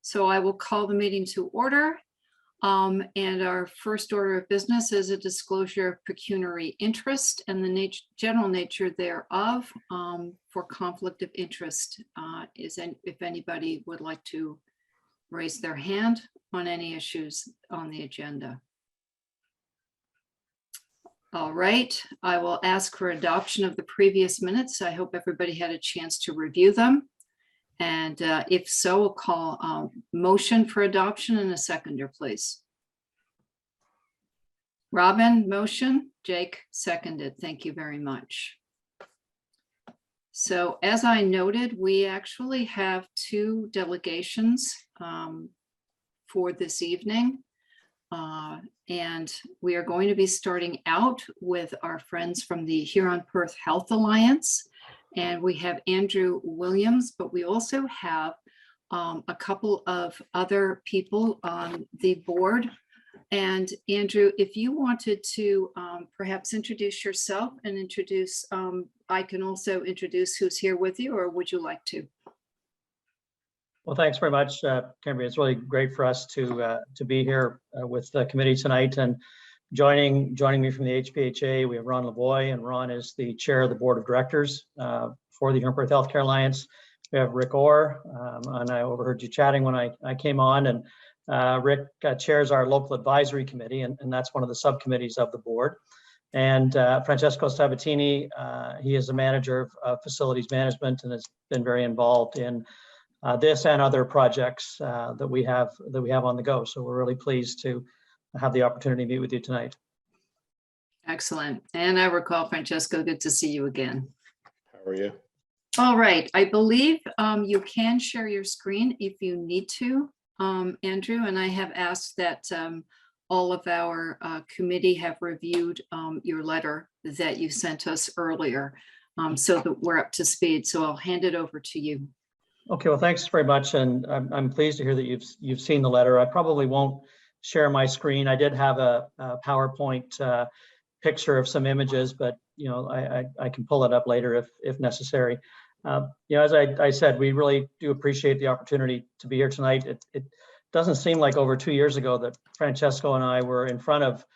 So I will call the meeting to order. And our first order of business is a disclosure of pecuniary interest and the general nature thereof for conflict of interest. If anybody would like to raise their hand on any issues on the agenda. All right, I will ask for adoption of the previous minutes. I hope everybody had a chance to review them. And if so, we'll call a motion for adoption and a seconder, please. Robin, motion. Jake, seconded. Thank you very much. So as I noted, we actually have two delegations for this evening. And we are going to be starting out with our friends from the Huron-Perth Health Alliance. And we have Andrew Williams, but we also have a couple of other people on the board. And Andrew, if you wanted to perhaps introduce yourself and introduce, I can also introduce who's here with you, or would you like to? Well, thanks very much, Kimberly. It's really great for us to be here with the committee tonight. And joining me from the HPHA, we have Ron Lavoie, and Ron is the chair of the board of directors for the Huron-Perth Healthcare Alliance. We have Rick Orr, and I overheard you chatting when I came on, and Rick chairs our local advisory committee, and that's one of the subcommittees of the board. And Francesco Sabatini, he is the manager of facilities management and has been very involved in this and other projects that we have on the go. So we're really pleased to have the opportunity to meet with you tonight. Excellent. And I recall, Francesco, good to see you again. How are you? All right. I believe you can share your screen if you need to, Andrew, and I have asked that all of our committee have reviewed your letter that you sent us earlier so that we're up to speed. So I'll hand it over to you. Okay, well, thanks very much, and I'm pleased to hear that you've seen the letter. I probably won't share my screen. I did have a PowerPoint picture of some images, but I can pull it up later if necessary. As I said, we really do appreciate the opportunity to be here tonight. It doesn't seem like over 2 years ago that Francesco and I were in front of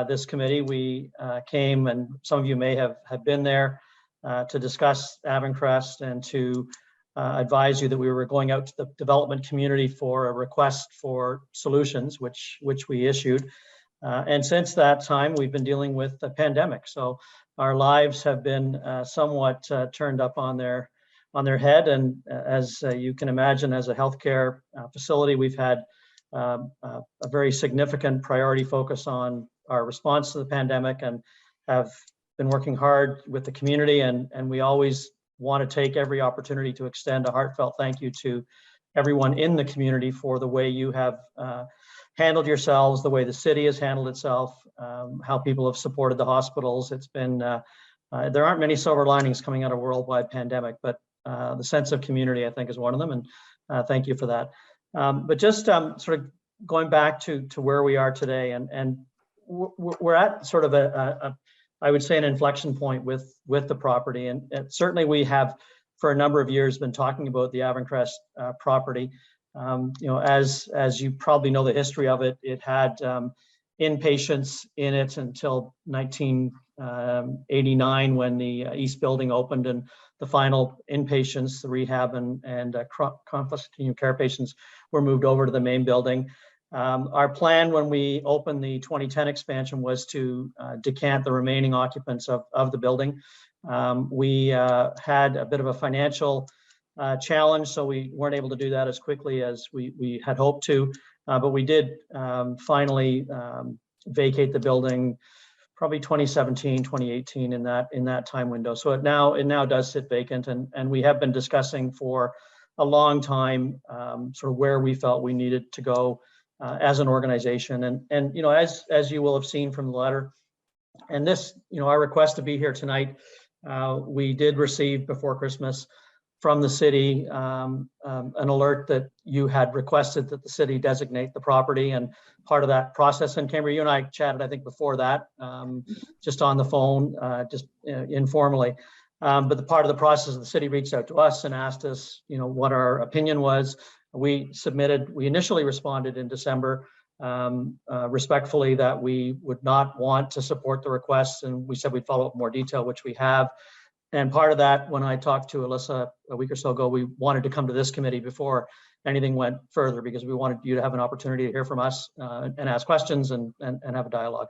this committee. We came, and some of you may have been there to discuss Avencrest and to advise you that we were going out to the development community for a request for solutions, which we issued. And since that time, we've been dealing with the pandemic. So our lives have been somewhat turned up on their head. And as you can imagine, as a healthcare facility, we've had a very significant priority focus on our response to the pandemic and have been working hard with the community. And we always want to take every opportunity to extend a heartfelt thank you to everyone in the community for the way you have handled yourselves, the way the city has handled itself, how people have supported the hospitals. It's been, there aren't many silver linings coming out of a worldwide pandemic, but the sense of community, I think, is one of them, and thank you for that. But just sort of going back to where we are today, and we're at sort of I would say an inflection point with the property, and certainly we have for a number of years been talking about the Avencrest property. As you probably know the history of it, it had inpatients in it until 1989 when the East Building opened, and the final inpatients, the rehab and complex continuum care patients were moved over to the main building. Our plan when we opened the 2010 expansion was to decant the remaining occupants of the building. We had a bit of a financial challenge, so we weren't able to do that as quickly as we had hoped to, but we did finally vacate the building probably 2017, 2018 in that time window. So it now does sit vacant, and we have been discussing for a long time sort of where we felt we needed to go as an organization. And as you will have seen from the letter, and this, our request to be here tonight, we did receive before Christmas from the city an alert that you had requested that the city designate the property, and part of that process, and Cambria, you and I chatted, I think, before that, just on the phone, just informally. But the part of the process, the city reached out to us and asked us, what our opinion was. We initially responded in December respectfully that we would not want to support the requests, and we said we'd follow up more detail, which we have. And part of that, when I talked to Alyssa a week or so ago, we wanted to come to this committee before anything went further, because we wanted you to have an opportunity to hear from us and ask questions and have a dialogue.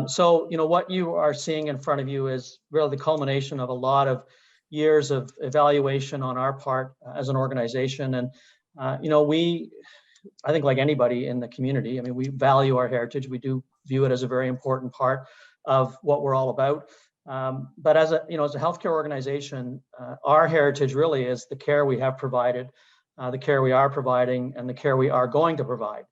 So, what you are seeing in front of you is really the culmination of a lot of years of evaluation on our part as an organization. And, I think like anybody in the community, I mean, we value our heritage. We do view it as a very important part of what we're all about. But as a healthcare organization, our heritage really is the care we have provided, the care we are providing, and the care we are going to provide.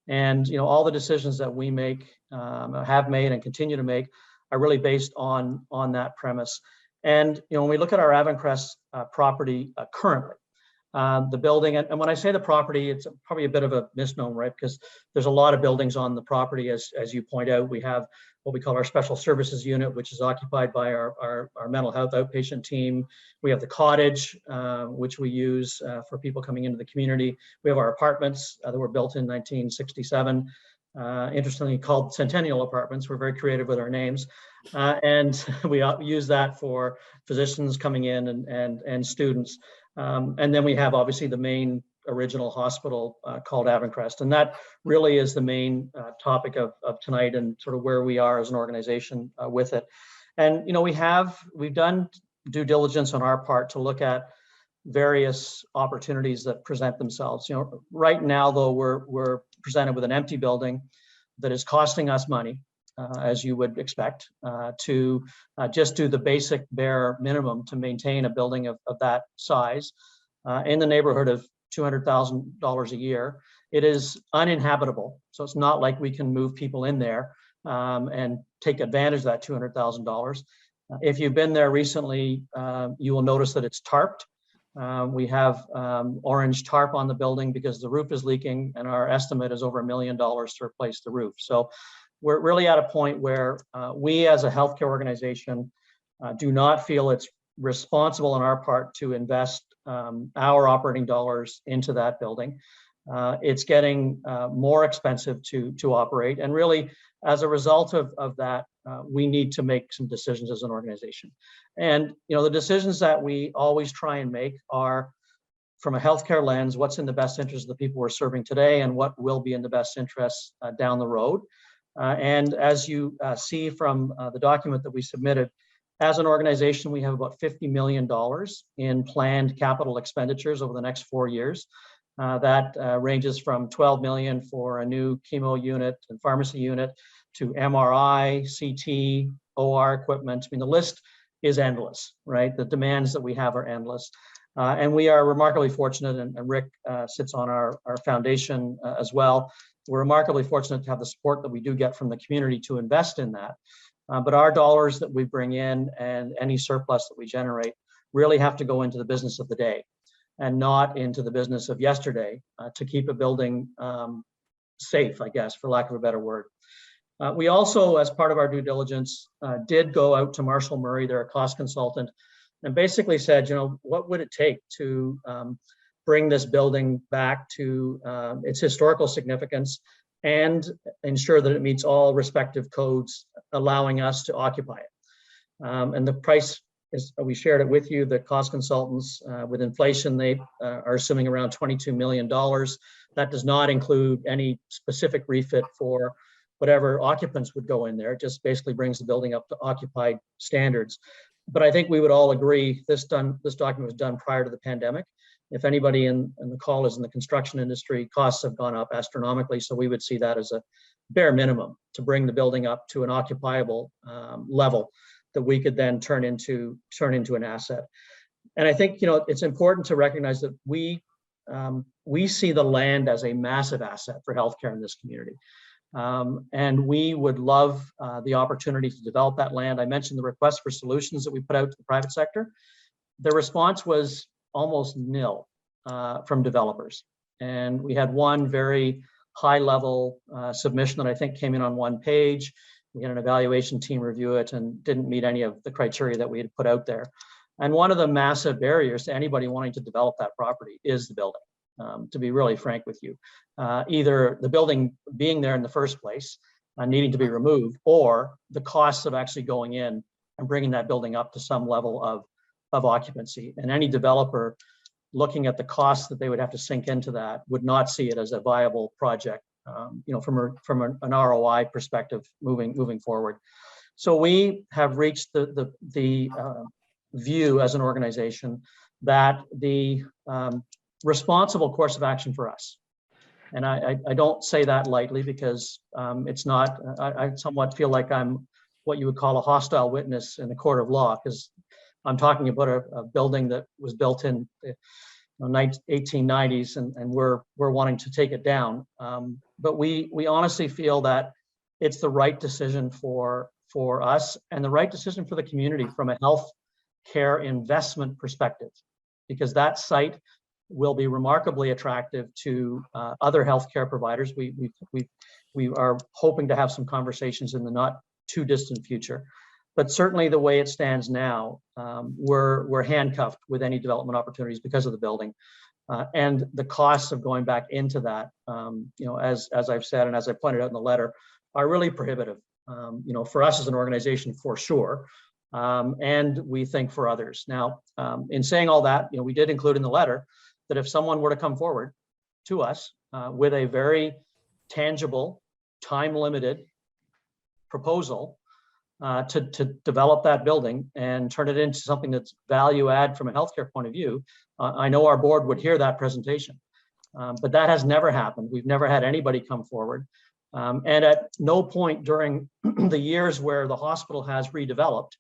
And all the decisions that we make, have made, and continue to make are really based on that premise. And when we look at our Avencrest property currently, the building, and when I say the property, it's probably a bit of a misnomer, right? Because there's a lot of buildings on the property, as you point out. We have what we call our special services unit, which is occupied by our mental health outpatient team. We have the cottage, which we use for people coming into the community. We have our apartments that were built in 1967, interestingly called Centennial Apartments. We're very creative with our names. And we use that for physicians coming in and students. And then we have obviously the main original hospital called Avencrest. And that really is the main topic of tonight, and sort of where we are as an organization with it. And we've done due diligence on our part to look at various opportunities that present themselves. Right now, though, we're presented with an empty building that is costing us money, as you would expect, to just do the basic bare minimum to maintain a building of that size in the neighborhood of $200,000 a year. It is uninhabitable, so it's not like we can move people in there and take advantage of that $200,000. If you've been there recently, you will notice that it's tarped. We have orange tarp on the building because the roof is leaking, and our estimate is over $1 million to replace the roof. So we're really at a point where we as a healthcare organization do not feel it's responsible on our part to invest our operating dollars into that building. It's getting more expensive to operate. And really, as a result of that, we need to make some decisions as an organization. And the decisions that we always try and make are, from a healthcare lens, what's in the best interest of the people we're serving today, and what will be in the best interest down the road. And as you see from the document that we submitted, as an organization, we have about $50 million in planned capital expenditures over the next 4 years. That ranges from $12 million for a new chemo unit and pharmacy unit to MRI, CT, OR equipment. I mean, the list is endless, right? The demands that we have are endless. And we are remarkably fortunate, and Rick sits on our foundation as well. We're remarkably fortunate to have the support that we do get from the community to invest in that. But our dollars that we bring in and any surplus that we generate really have to go into the business of the day, and not into the business of yesterday, to keep a building safe, I guess, for lack of a better word. We also, as part of our due diligence, did go out to Marshall Murray, they're a cost consultant, and basically said, what would it take to bring this building back to its historical significance and ensure that it meets all respective codes, allowing us to occupy it. And the price is, we shared it with you, the cost consultants with inflation, they are assuming around $22 million. That does not include any specific refit for whatever occupants would go in there. It just basically brings the building up to occupied standards. But I think we would all agree this document was done prior to the pandemic. If anybody in the call is in the construction industry, costs have gone up astronomically. So we would see that as a bare minimum to bring the building up to an occupiable level that we could then turn into an asset. And I think it's important to recognize that we see the land as a massive asset for healthcare in this community. And we would love the opportunity to develop that land. I mentioned the request for solutions that we put out to the private sector. The response was almost nil from developers. And we had one very high level submission that I think came in on one page. We had an evaluation team review it and didn't meet any of the criteria that we had put out there. And one of the massive barriers to anybody wanting to develop that property is the building. to be really frank with you. Either the building being there in the first place, needing to be removed, or the costs of actually going in and bringing that building up to some level of occupancy. And any developer looking at the costs that they would have to sink into that would not see it as a viable project, from an ROI perspective moving forward. So we have reached the view as an organization that the responsible course of action for us, and I don't say that lightly, because it's not, I somewhat feel like I'm what you would call a hostile witness in a court of law, because I'm talking about a building that was built in the 1890s, and we're wanting to take it down. But we honestly feel that it's the right decision for us and the right decision for the community from a health care investment perspective, because that site will be remarkably attractive to other healthcare providers. We are hoping to have some conversations in the not too distant future, but certainly the way it stands now, we're handcuffed with any development opportunities because of the building, and the costs of going back into that, as I've said and as I pointed out in the letter, are really prohibitive. For us as an organization, for sure, and we think for others. Now, in saying all that, we did include in the letter that if someone were to come forward to us with a very tangible, time-limited proposal to develop that building and turn it into something that's value add from a healthcare point of view, I know our board would hear that presentation. But that has never happened. We've never had anybody come forward. And at no point during the years where the hospital has redeveloped,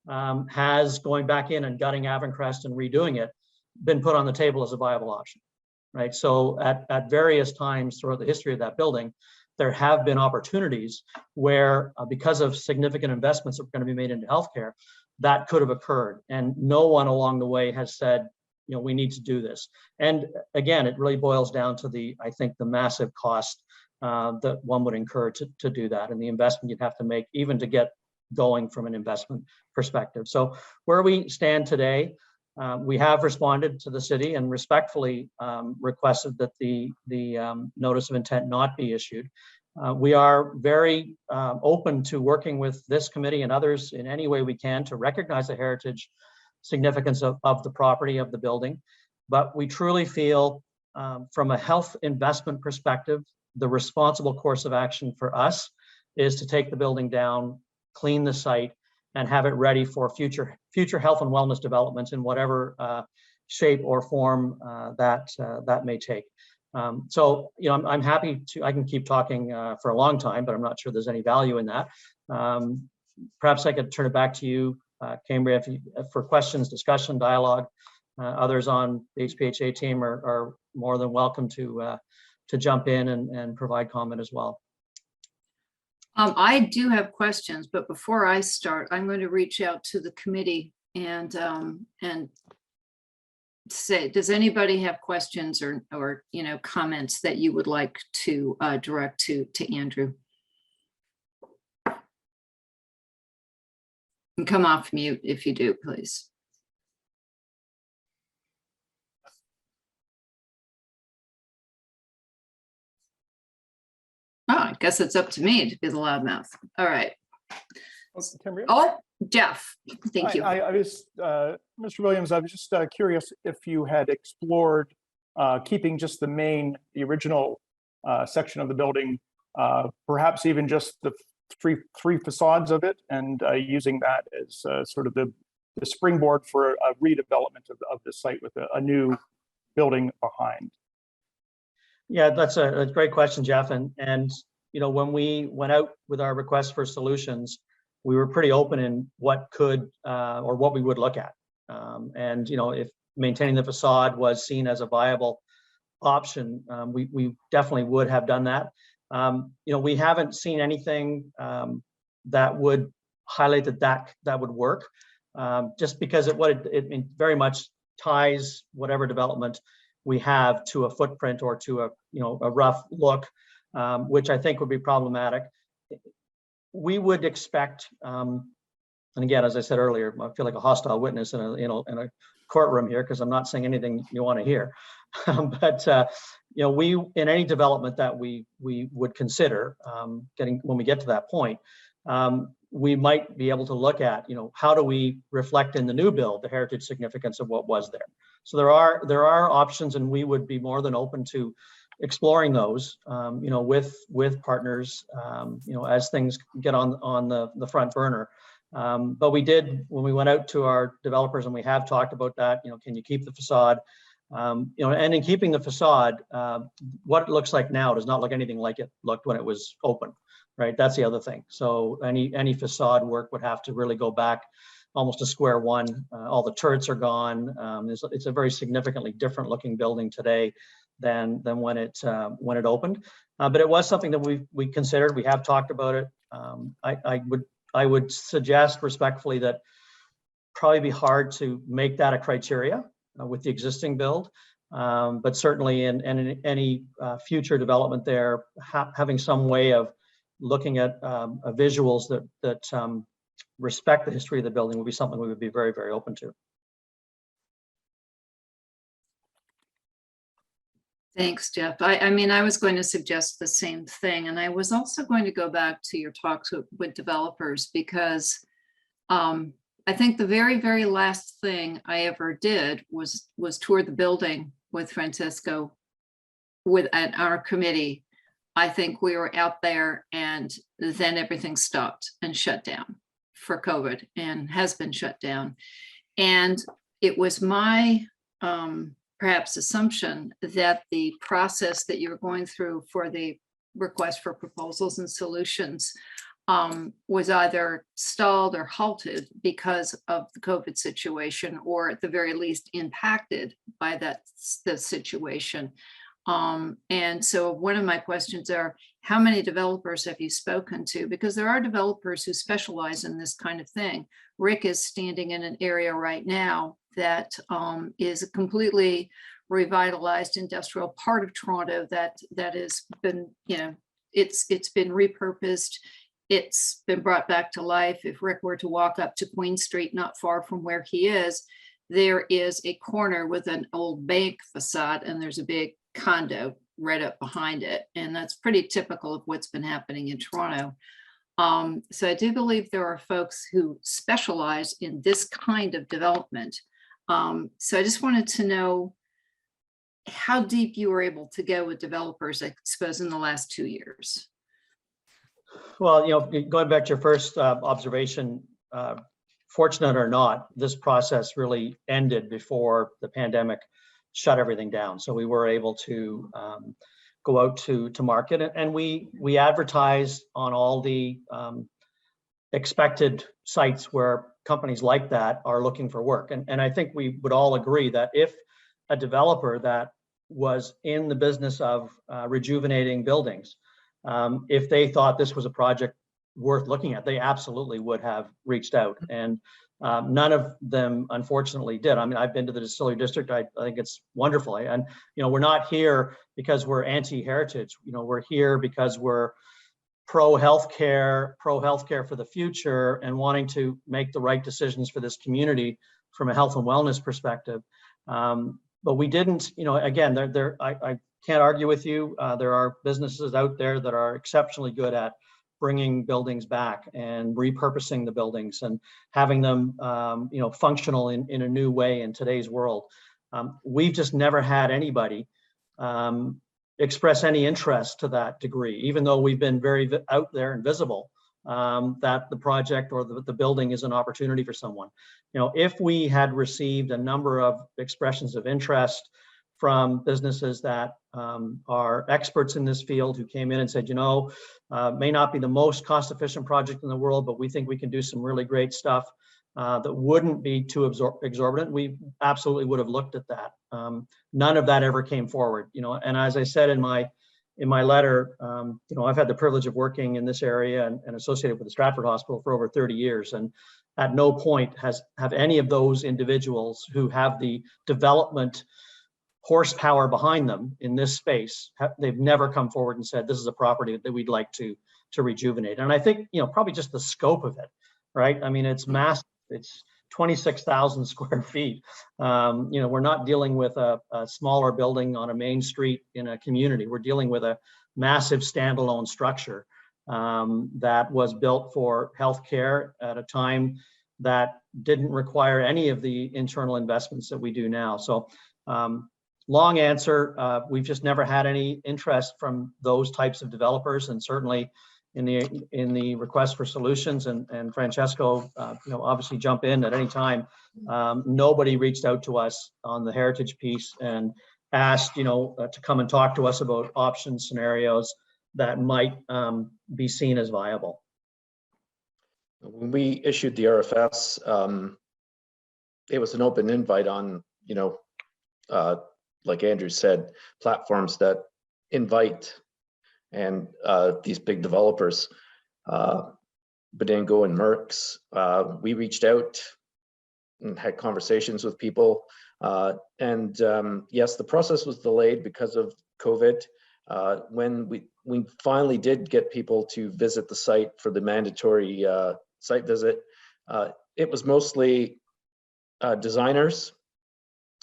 has going back in and gutting Avencrest and redoing it been put on the table as a viable option, right? So at various times throughout the history of that building, there have been opportunities where, because of significant investments that are going to be made into healthcare, that could have occurred. And no one along the way has said, we need to do this. And again, it really boils down to I think the massive cost that one would incur to do that, and the investment you'd have to make even to get going from an investment perspective. So where we stand today, we have responded to the city and respectfully requested that the notice of intent not be issued. We are very open to working with this committee and others in any way we can to recognize the heritage significance of the property, of the building. But we truly feel from a health investment perspective, the responsible course of action for us is to take the building down, clean the site, and have it ready for future health and wellness developments in whatever shape or form that may take. So, I'm happy to, I can keep talking for a long time, but I'm not sure there's any value in that. Perhaps I could turn it back to you, Cambria, for questions, discussion, dialogue. Others on the HPHA team are more than welcome to jump in and provide comment as well. I do have questions, but before I start, I'm going to reach out to the committee and say, does anybody have questions or comments that you would like to direct to Andrew? And come off mute if you do, please. Oh, I guess it's up to me to be the loudmouth. All right. Oh, Jeff, thank you. I was, Mr. Williams, I was just curious if you had explored keeping just the original section of the building, perhaps even just the three facades of it, and using that as sort of the springboard for a redevelopment of the site with a new building behind. Yeah, that's a great question, Jeff. And when we went out with our request for solutions, we were pretty open in what could or what we would look at. And if maintaining the facade was seen as a viable option, we definitely would have done that. We haven't seen anything that would highlight that would work, just because it very much ties whatever development we have to a footprint or to a rough look, which I think would be problematic. We would expect, and again, as I said earlier, I feel like a hostile witness in a courtroom here because I'm not saying anything you want to hear. But we, in any development that we would consider when we get to that point, we might be able to look at, how do we reflect in the new build the heritage significance of what was there. So there are options, and we would be more than open to exploring those, with partners, as things get on the front burner. But we did, when we went out to our developers, and we have talked about that, can you keep the facade? And in keeping the facade, what it looks like now does not look anything like it looked when it was open, right? That's the other thing. So any facade work would have to really go back almost to square one. All the turrets are gone. It's a very significantly different looking building today than when it opened. But it was something that we considered. We have talked about it. I would suggest respectfully that probably be hard to make that a criteria with the existing build, but certainly in any future development there, having some way of looking at visuals that respect the history of the building would be something we would be very, very open to. Thanks, Jeff. I mean, I was going to suggest the same thing, and I was also going to go back to your talks with developers, because I think the very, very last thing I ever did was tour the building with Francisco at our committee. I think we were out there, and then everything stopped and shut down for COVID, and has been shut down. And it was my perhaps assumption that the process that you were going through for the request for proposals and solutions was either stalled or halted because of the COVID situation, or at the very least impacted by the situation. And so one of my questions are, how many developers have you spoken to? Because there are developers who specialize in this kind of thing. Rick is standing in an area right now that is a completely revitalized industrial part of Toronto that has been, it's been repurposed. It's been brought back to life. If Rick were to walk up to Queen Street, not far from where he is, there is a corner with an old bank facade, and there's a big condo right up behind it. And that's pretty typical of what's been happening in Toronto. So I do believe there are folks who specialize in this kind of development. So I just wanted to know how deep you were able to go with developers, I suppose, in the last 2 years. Well, going back to your first observation, fortunate or not, this process really ended before the pandemic shut everything down. So we were able to go out to market, and we advertised on all the expected sites where companies like that are looking for work. And I think we would all agree that if a developer that was in the business of rejuvenating buildings, if they thought this was a project worth looking at, they absolutely would have reached out. And none of them, unfortunately, did. I mean, I've been to the Distillery District. I think it's wonderful. And, we're not here because we're anti-heritage. We're here because we're pro-healthcare for the future, and wanting to make the right decisions for this community from a health and wellness perspective. But we didn't, again, I can't argue with you. There are businesses out there that are exceptionally good at bringing buildings back and repurposing the buildings and having them, functional in a new way in today's world. We've just never had anybody express any interest to that degree, even though we've been very out there and visible, that the project or the building is an opportunity for someone. If we had received a number of expressions of interest from businesses that are experts in this field, who came in and said, may not be the most cost-efficient project in the world, but we think we can do some really great stuff that wouldn't be too exorbitant, we absolutely would have looked at that. None of that ever came forward, and as I said in my letter, I've had the privilege of working in this area and associated with the Stratford Hospital for over 30 years. And at no point have any of those individuals who have the development horsepower behind them in this space, they've never come forward and said, this is a property that we'd like to rejuvenate. And I think, probably just the scope of it, right? I mean, it's massive. It's 26,000 square feet. We're not dealing with a smaller building on a main street in a community. We're dealing with a massive standalone structure that was built for healthcare at a time that didn't require any of the internal investments that we do now. So long answer, we've just never had any interest from those types of developers, and certainly in the request for solutions, and Francesco, obviously jump in at any time. Nobody reached out to us on the heritage piece and asked, to come and talk to us about option scenarios that might be seen as viable. When we issued the RFS, it was an open invite on, like Andrew said, platforms that invite, and these big developers, Badango and Merckx, we reached out and had conversations with people. Yes, the process was delayed because of COVID. When we finally did get people to visit the site for the mandatory site visit, it was mostly designers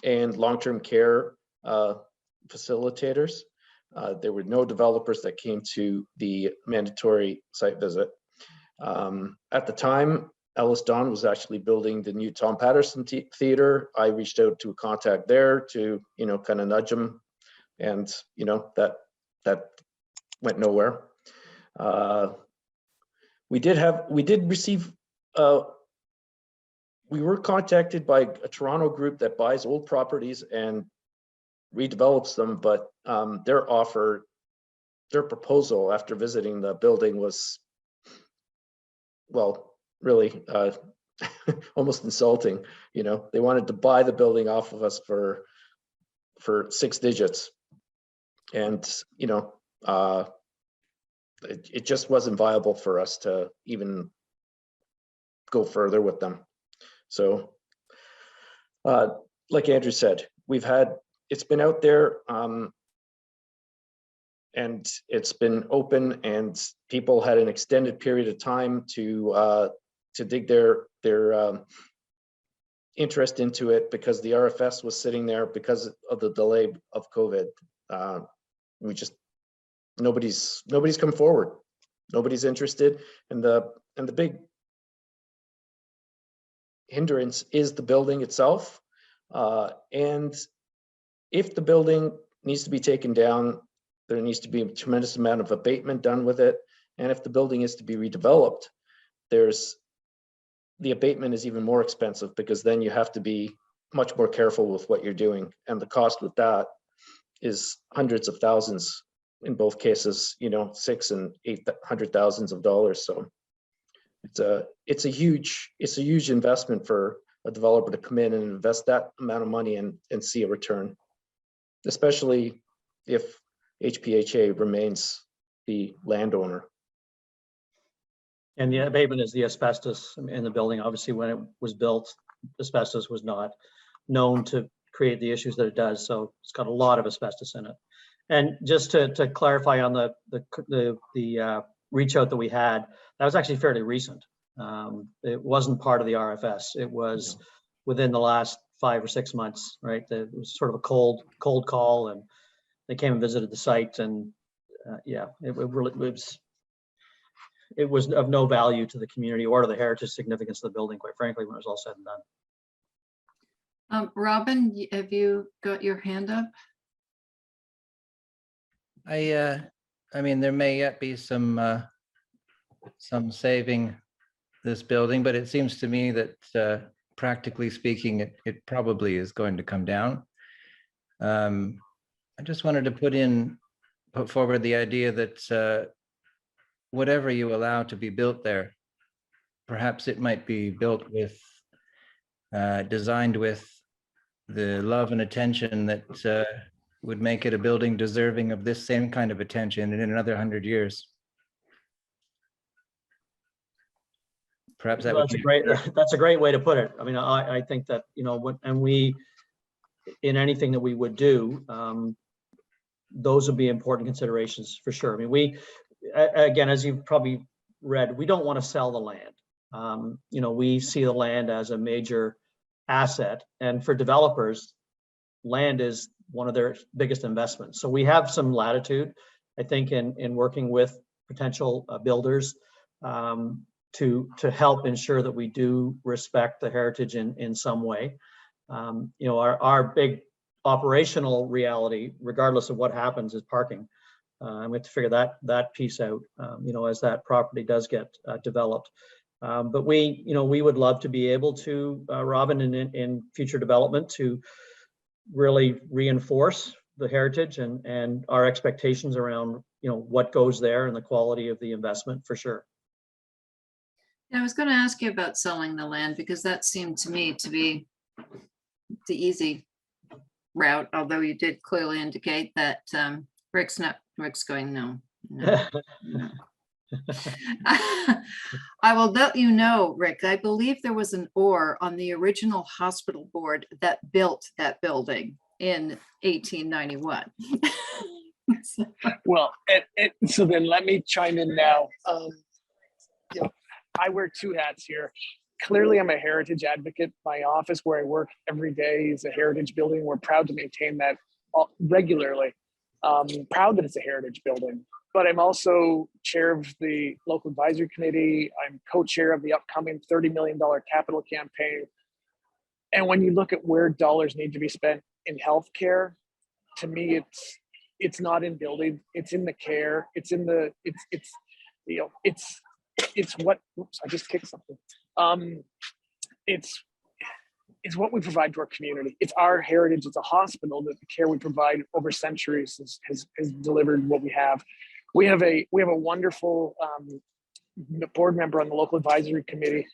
and long-term care facilitators. There were no developers that came to the mandatory site visit. At the time, Ellis Don was actually building the new Tom Patterson Theater. I reached out to a contact there to, kind of nudge him, and that went nowhere. We were contacted by a Toronto group that buys old properties and redevelops them, but their proposal after visiting the building was, well, really almost insulting. They wanted to buy the building off of us for 6 digits, and it just wasn't viable for us to even go further with them. So like Andrew said, it's been out there, and it's been open, and people had an extended period of time to dig their interest into it, because the RFS was sitting there because of the delay of COVID. Nobody's come forward. Nobody's interested, and the big hindrance is the building itself. And if the building needs to be taken down, there needs to be a tremendous amount of abatement done with it. And if the building is to be redeveloped, the abatement is even more expensive, because then you have to be much more careful with what you're doing. And the cost with that is hundreds of thousands in both cases, $600,000 and $800,000 of dollars. So it's a huge investment for a developer to come in and invest that amount of money and see a return, especially if HPHA remains the landowner. And the abatement is the asbestos in the building. Obviously, when it was built, asbestos was not known to create the issues that it does. So it's got a lot of asbestos in it. And just to clarify on the reach out that we had, that was actually fairly recent. It wasn't part of the RFS. It was within the last 5 or 6 months, right? It was sort of a cold call, and they came and visited the site, and it was of no value to the community or to the heritage significance of the building, quite frankly, when it was all said and done. Robin, have you got your hand up? I mean, there may yet be some saving this building, but it seems to me that practically speaking, it probably is going to come down. I just wanted to put forward the idea that whatever you allow to be built there, perhaps it might be built with, designed with the love and attention that would make it a building deserving of this same kind of attention in another 100 years. Perhaps that would be that's a great way to put it. I mean, I think that, in anything that we would do, those would be important considerations for sure. I mean, again, as you've probably read, we don't want to sell the land. You know, we see the land as a major asset, and for developers, land is one of their biggest investments. So we have some latitude, I think, in working with potential builders to help ensure that we do respect the heritage in some way. You know, our big operational reality, regardless of what happens, is parking. And we have to figure that piece out, you know, as that property does get developed. But we, you know, we would love to be able to, Robin, in future development, to really reinforce the heritage and our expectations around, you know, what goes there and the quality of the investment, for sure. I was going to ask you about selling the land, because that seemed to me to be the easy route, although you did clearly indicate that Rick's going, no. I will let you know, Rick, I believe there was an or on the original hospital board that built that building in 1891. Well, so then let me chime in now. You know, I wear two hats here. Clearly, I'm a heritage advocate. My office where I work every day is a heritage building. We're proud to maintain that regularly. Proud that it's a heritage building. But I'm also chair of the local advisory committee. I'm co-chair of the upcoming $30 million capital campaign. And when you look at where dollars need to be spent in healthcare, to me, it's not in building, it's in the care, it's in the, it's you know, it's what, oops, I just kicked something. It's what we provide to our community. It's our heritage. It's a hospital that the care we provide over centuries has delivered what we have. We have a wonderful board member on the local advisory committee,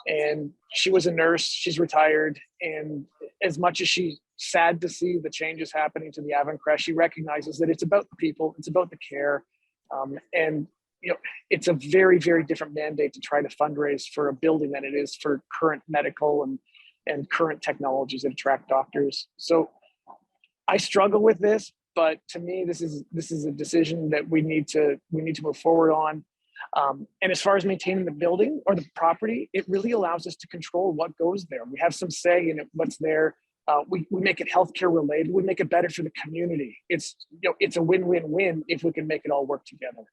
and she was a nurse. She's retired, and as much as she's sad to see the changes happening to the Avon Crest, she recognizes that it's about the people, it's about the care, and you know, it's a very, very different mandate to try to fundraise for a building than it is for current medical and current technologies that attract doctors. So I struggle with this, but to me, this is a decision that we need to move forward on. And as far as maintaining the building or the property, it really allows us to control what goes there. We have some say in what's there. We make it healthcare related. We make it better for the community. It's, you know, it's a win-win-win if we can make it all work together.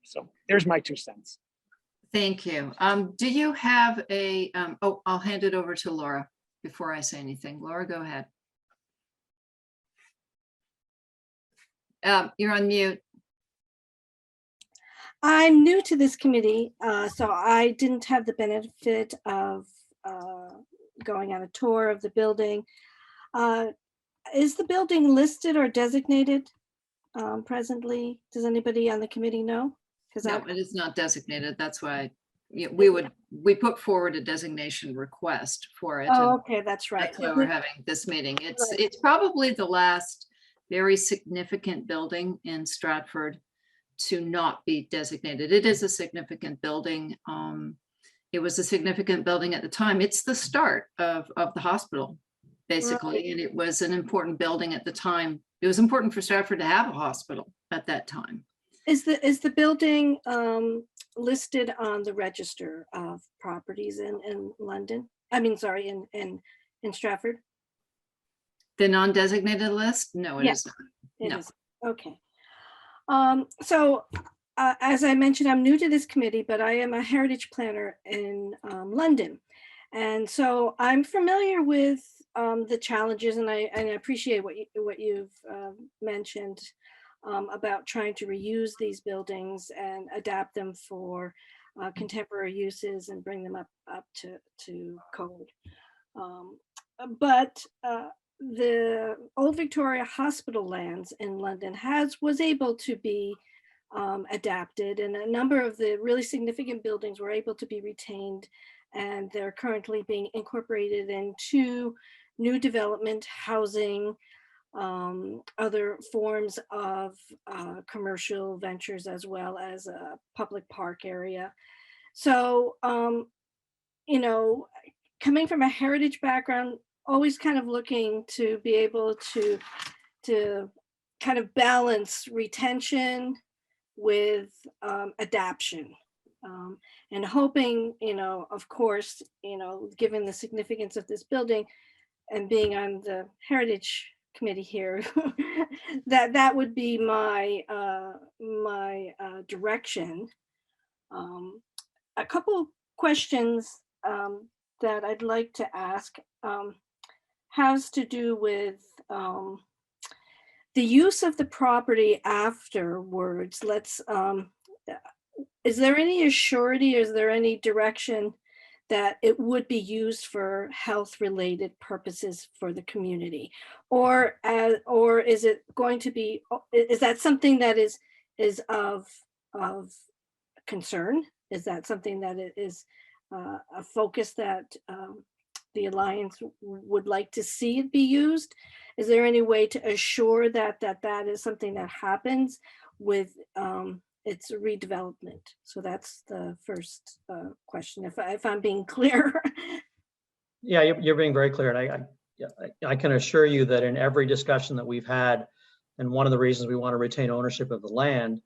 So there's my 2 cents. Thank you. Do you have a, oh, I'll hand it over to Laura before I say anything. Laura, go ahead. You're on mute. I'm new to this committee, so I didn't have the benefit of going on a tour of the building. Is the building listed or designated presently? Does anybody on the committee know? No, it is not designated. That's why we put forward a designation request for it. Oh, okay, that's right. That's why we're having this meeting. It's probably the last very significant building in Stratford to not be designated. It is a significant building. It was a significant building at the time. It's the start of the hospital, basically, right. And it was an important building at the time. It was important for Stratford to have a hospital at that time. Is the building listed on the register of properties in London? I mean, sorry, in Stratford? The non-designated list? No, it is not. It is. Okay. So as I mentioned, I'm new to this committee, but I am a heritage planner in London. And so I'm familiar with the challenges, and I appreciate what you've mentioned about trying to reuse these buildings and adapt them for contemporary uses and bring them up to code. But the Old Victoria Hospital lands in London was able to be adapted, and a number of the really significant buildings were able to be retained, and they're currently being incorporated into new development, housing, other forms of commercial ventures, as well as a public park area. So, you know, coming from a heritage background, always kind of looking to be able to kind of balance retention with adaption. And hoping, of course, given the significance of this building and being on the Heritage Committee here, that would be my direction. A couple questions that I'd like to ask has to do with the use of the property afterwards. Is there any assurity, is there any direction that it would be used for health-related purposes for the community? Or is it going to be, is that something that is of concern? Is that something that is a focus that the Alliance would like to see it be used? Is there any way to assure that that is something that happens with its redevelopment? So that's the first question, if I'm being clear. Yeah, you're being very clear. And I can assure you that in every discussion that we've had, and one of the reasons we want to retain ownership of the land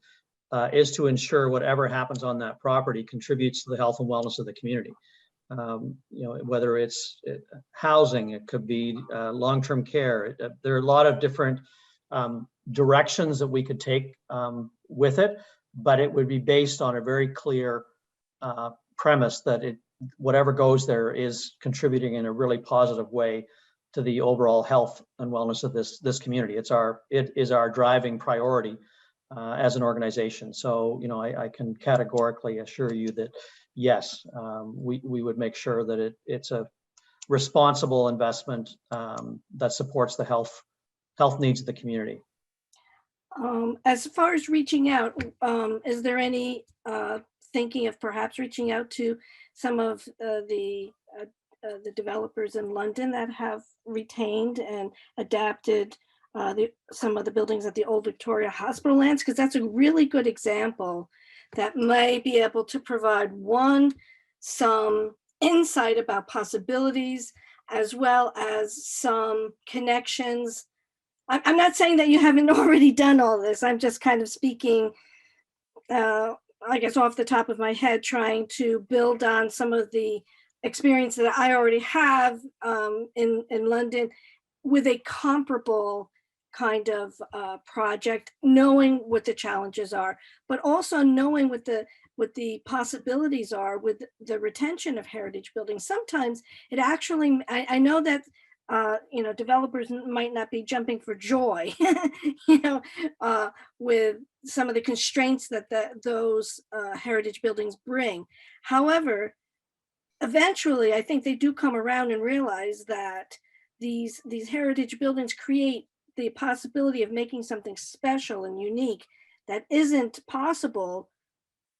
is to ensure whatever happens on that property contributes to the health and wellness of the community. Whether it's housing, it could be long-term care. There are a lot of different directions that we could take with it, but it would be based on a very clear premise that whatever goes there is contributing in a really positive way to the overall health and wellness of this community. It is our driving priority as an organization. So, I can categorically assure you that yes, we would make sure that it's a responsible investment that supports the health needs of the community. As far as reaching out, is there any thinking of perhaps reaching out to some of the developers in London that have retained and adapted some of the buildings at the old Victoria Hospital lands? Because that's a really good example that may be able to provide some insight about possibilities, as well as some connections. I'm not saying that you haven't already done all this. I'm just kind of speaking, I guess, off the top of my head, trying to build on some of the experience that I already have in London with a comparable kind of project, knowing what the challenges are, but also knowing what the possibilities are with the retention of heritage buildings. Sometimes it actually, I know that developers might not be jumping for joy, with some of the constraints that those heritage buildings bring. However, eventually, I think they do come around and realize that these heritage buildings create the possibility of making something special and unique that isn't possible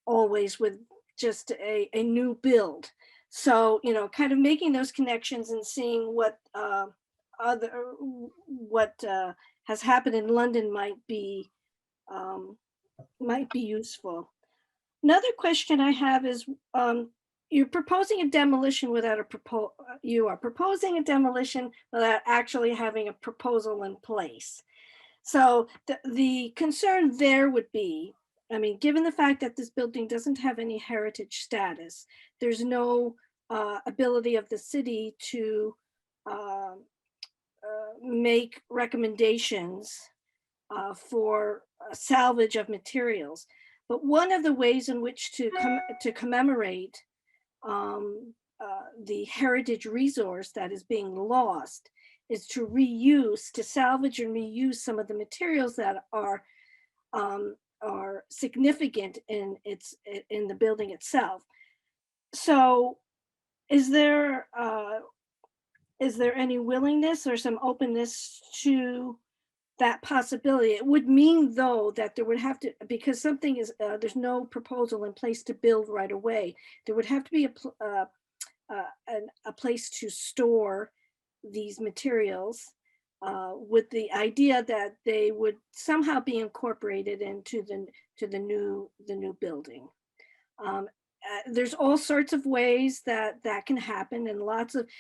always with just a new build. So, kind of making those connections and seeing what has happened in London might be useful. Another question I have is, you're proposing a demolition without you are proposing a demolition without actually having a proposal in place. So the concern there would be, given the fact that this building doesn't have any heritage status, there's no ability of the city to make recommendations for salvage of materials. But one of the ways in which to commemorate the heritage resource that is being lost is to salvage and reuse some of the materials that are significant in the building itself. So is there any willingness or some openness to that possibility? It would mean, though, that there would have to, because something is, there's no proposal in place to build right away. There would have to be a place to store these materials with the idea that they would somehow be incorporated into the new building. There's all sorts of ways that can happen, and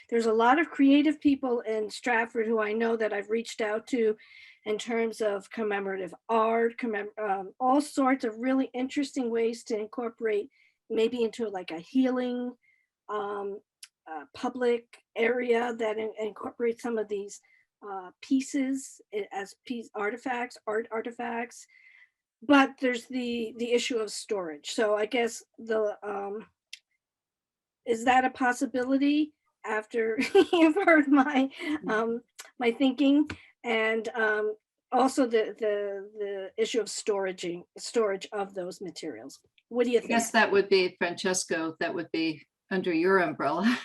there's a lot of creative people in Stratford who I know that I've reached out to in terms of commemorative art, all sorts of really interesting ways to incorporate maybe into like a healing public area that incorporates some of these pieces as art artifacts. But there's the issue of storage. So I guess is that a possibility after you've heard my my thinking, and also the issue of storage of those materials? What do you I think? guess that would be, Francesco, that would be under your umbrella.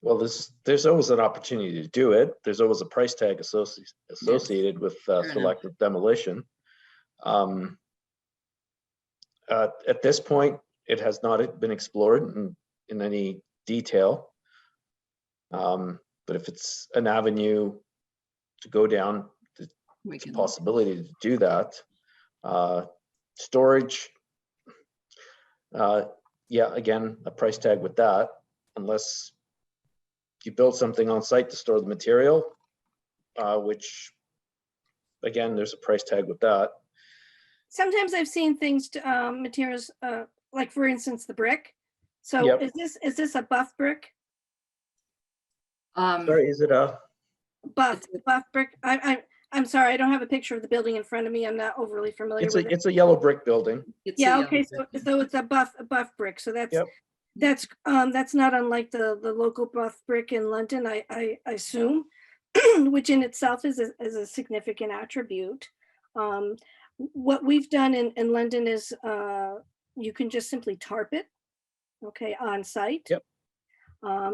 Well, there's always an opportunity to do it. There's always a price tag associated with enough. selective demolition. At this point, it has not been explored in any detail. But if it's an avenue to go down, it's a possibility to do that. Storage, yeah, again, a price tag with that, unless you build something on site to store the material, which, again, there's a price tag with that. Sometimes I've seen things to materials like, for instance, the brick. So Yep. is this a buff brick? Sorry, is it a? Buff brick. I'm sorry, I don't have a picture of the building in front of me. I'm not overly familiar with it. It's a yellow brick building. Yeah, okay, so it's a buff brick. So that's Yep. that's not unlike the local buff brick in London, I assume, which in itself is a significant attribute. What we've done in London is you can just simply tarp it, okay, on site. Yep.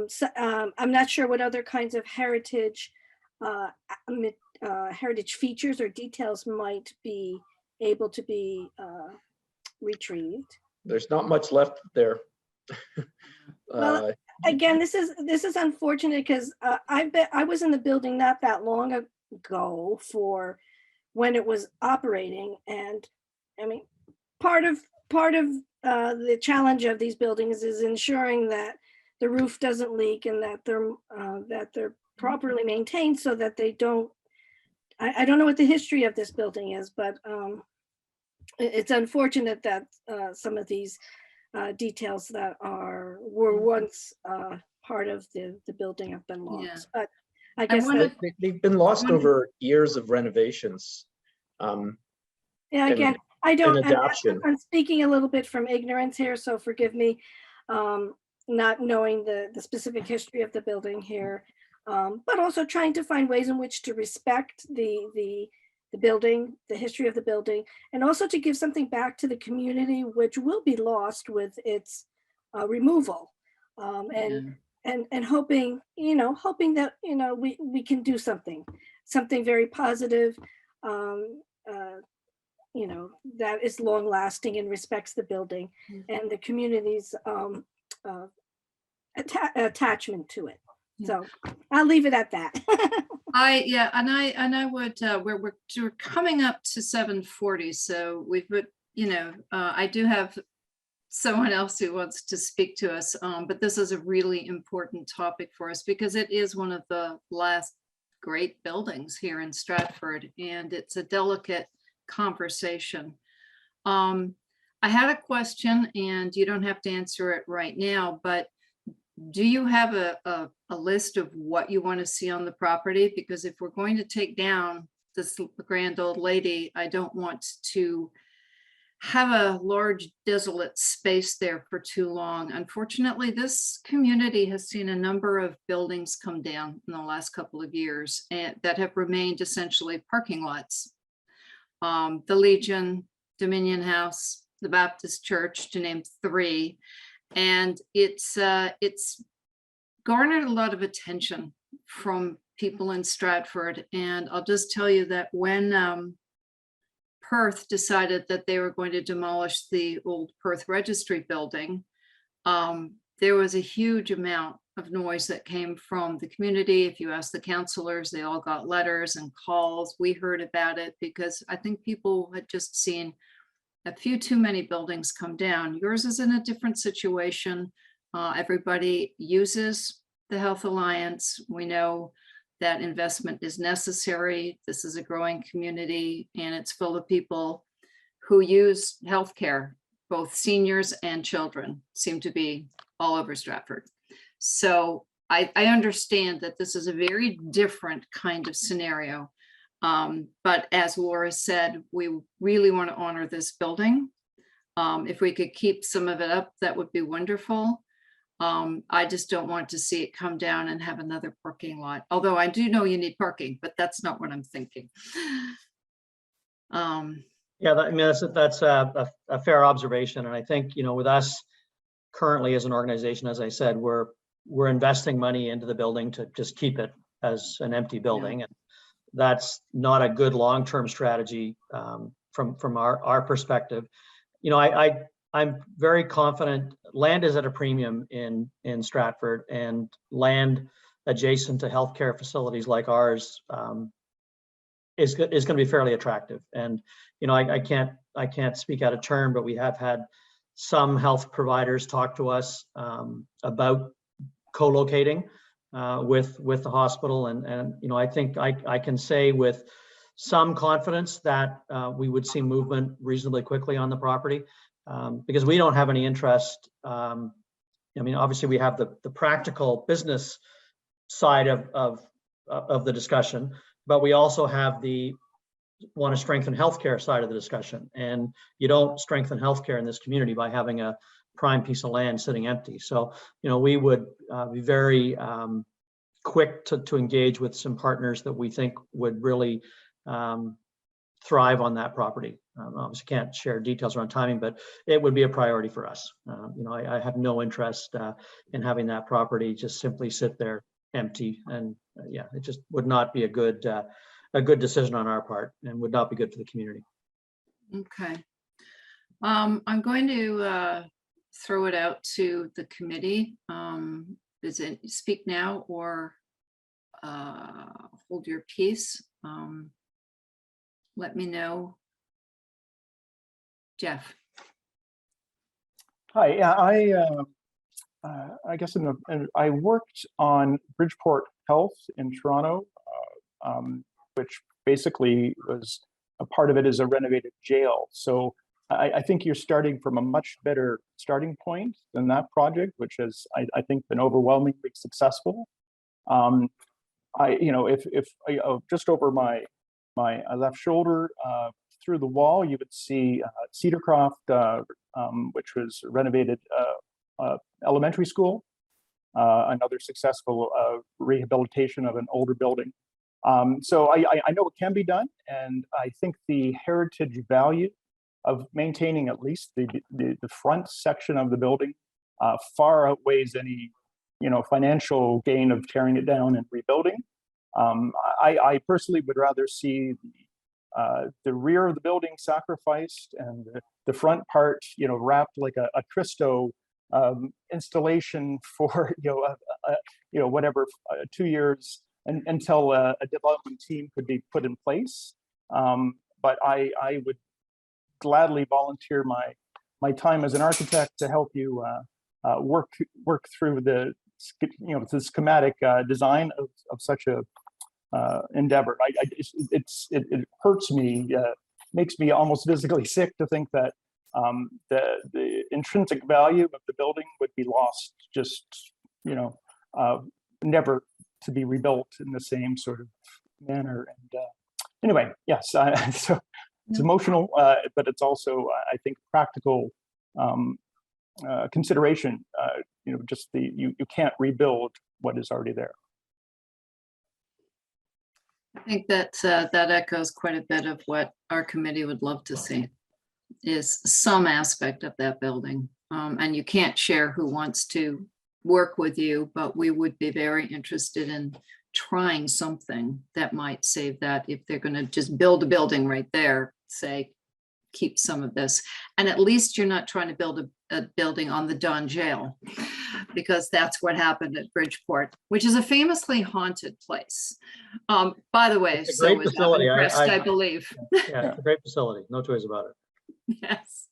So, I'm not sure what other kinds of heritage features or details might be able to be retrieved. There's not much left there. Well, again, this is unfortunate because I was in the building not that long ago for when it was operating, and I mean, part of the challenge of these buildings is ensuring that the roof doesn't leak and that they're properly maintained so that they don't. I don't know what the history of this building is, but it's unfortunate that some of these details that were once part of the building have been lost. But I guess they've been lost over years of renovations. Yeah, again, I don't. Adaption. I'm speaking a little bit from ignorance here, so forgive me, not knowing the specific history of the building here, but also trying to find ways in which to respect the building, the history of the building, and also to give something back to the community, which will be lost with its removal, and hoping that we can do something very positive, that is long lasting and respects the building and the community's attachment to it. So I'll leave it at that. I would, we're coming up to 7:40, so I do have someone else who wants to speak to us, but this is a really important topic for us because it is one of the last great buildings here in Stratford, and it's a delicate conversation. I had a question, and you don't have to answer it right now, but do you have a list of what you want to see on the property? Because if we're going to take down this grand old lady, I don't want to have a large desolate space there for too long. Unfortunately, this community has seen a number of buildings come down in the last couple of years and that have remained essentially parking lots. The Legion, Dominion House, the Baptist Church, to name three. And it's garnered a lot of attention from people in Stratford. And I'll just tell you that when Perth decided that they were going to demolish the old Perth Registry building, there was a huge amount of noise that came from the community. If you ask the councilors, they all got letters and calls. We heard about it because I think people had just seen a few too many buildings come down. Yours is in a different situation. Everybody uses the Health Alliance. We know that investment is necessary. This is a growing community and it's full of people who use healthcare both seniors and children seem to be all over Stratford. So I understand that this is a very different kind of scenario. But as Laura said, we really want to honor this building. If we could keep some of it up, that would be wonderful. I just don't want to see it come down and have another parking lot, although I do know you need parking, but that's not what I'm thinking. Yeah, I mean, that's a fair observation. And I think, you know, with us currently as an organization, as I said, we're investing money into the building to just keep it as an empty building. And that's not a good long-term strategy from our perspective. You know, I'm very confident land is at a premium in Stratford, and land adjacent to healthcare facilities like ours is going to be fairly attractive. And you know, I can't speak out of turn, but we have had some health providers talk to us about co-locating with the hospital, and you know, I think I can say with some confidence that we would see movement reasonably quickly on the property, because we don't have any interest. I mean, obviously we have the practical business side of the discussion, but we also have the want to strengthen healthcare side of the discussion. And you don't strengthen healthcare in this community by having a prime piece of land sitting empty. So, you know, we would be very quick to engage with some partners that we think would really thrive on that property. Obviously can't share details around timing, but it would be a priority for us. You know, I have no interest in having that property just simply sit there empty. And yeah, it just would not be a good decision on our part, and would not be good for the community. Okay. I'm going to throw it out to the committee. Is it speak now or hold your peace? Let me know. Jeff. Hi, yeah, I guess I worked on Bridgeport Health in Toronto, which basically was a part of it is a renovated jail. So I think you're starting from a much better starting point than that project, which has I think been overwhelmingly successful. You know, if just over my left shoulder through the wall, you would see Cedarcroft, which was renovated elementary school, another successful rehabilitation of an older building. So I know it can be done, and I think the heritage value of maintaining at least the front section of the building far outweighs any, you know, financial gain of tearing it down and rebuilding. I personally would rather see the rear of the building sacrificed and the front part, you know, wrapped like a Christo installation for whatever 2 years until a development team could be put in place. But I would gladly volunteer my time as an architect to help you work through the schematic design of such a endeavor. It hurts me, makes me almost physically sick to think that the intrinsic value of the building would be lost, just never to be rebuilt in the same sort of manner. And anyway, yes, so it's emotional, but it's also, I think, practical consideration. Just you can't rebuild what is already there. I think that that echoes quite a bit of what our committee would love to see, is some aspect of that building. And you can't share who wants to work with you, but we would be very interested in trying something that might save that. If they're going to just build a building right there, say, keep some of this. And at least you're not trying to build a building on the Don Jail, because that's what happened at Bridgeport, which is a famously haunted place. By the way, It's a so great is facility. Crest, I believe. Yeah, it's a great facility. No choice about it. Yes.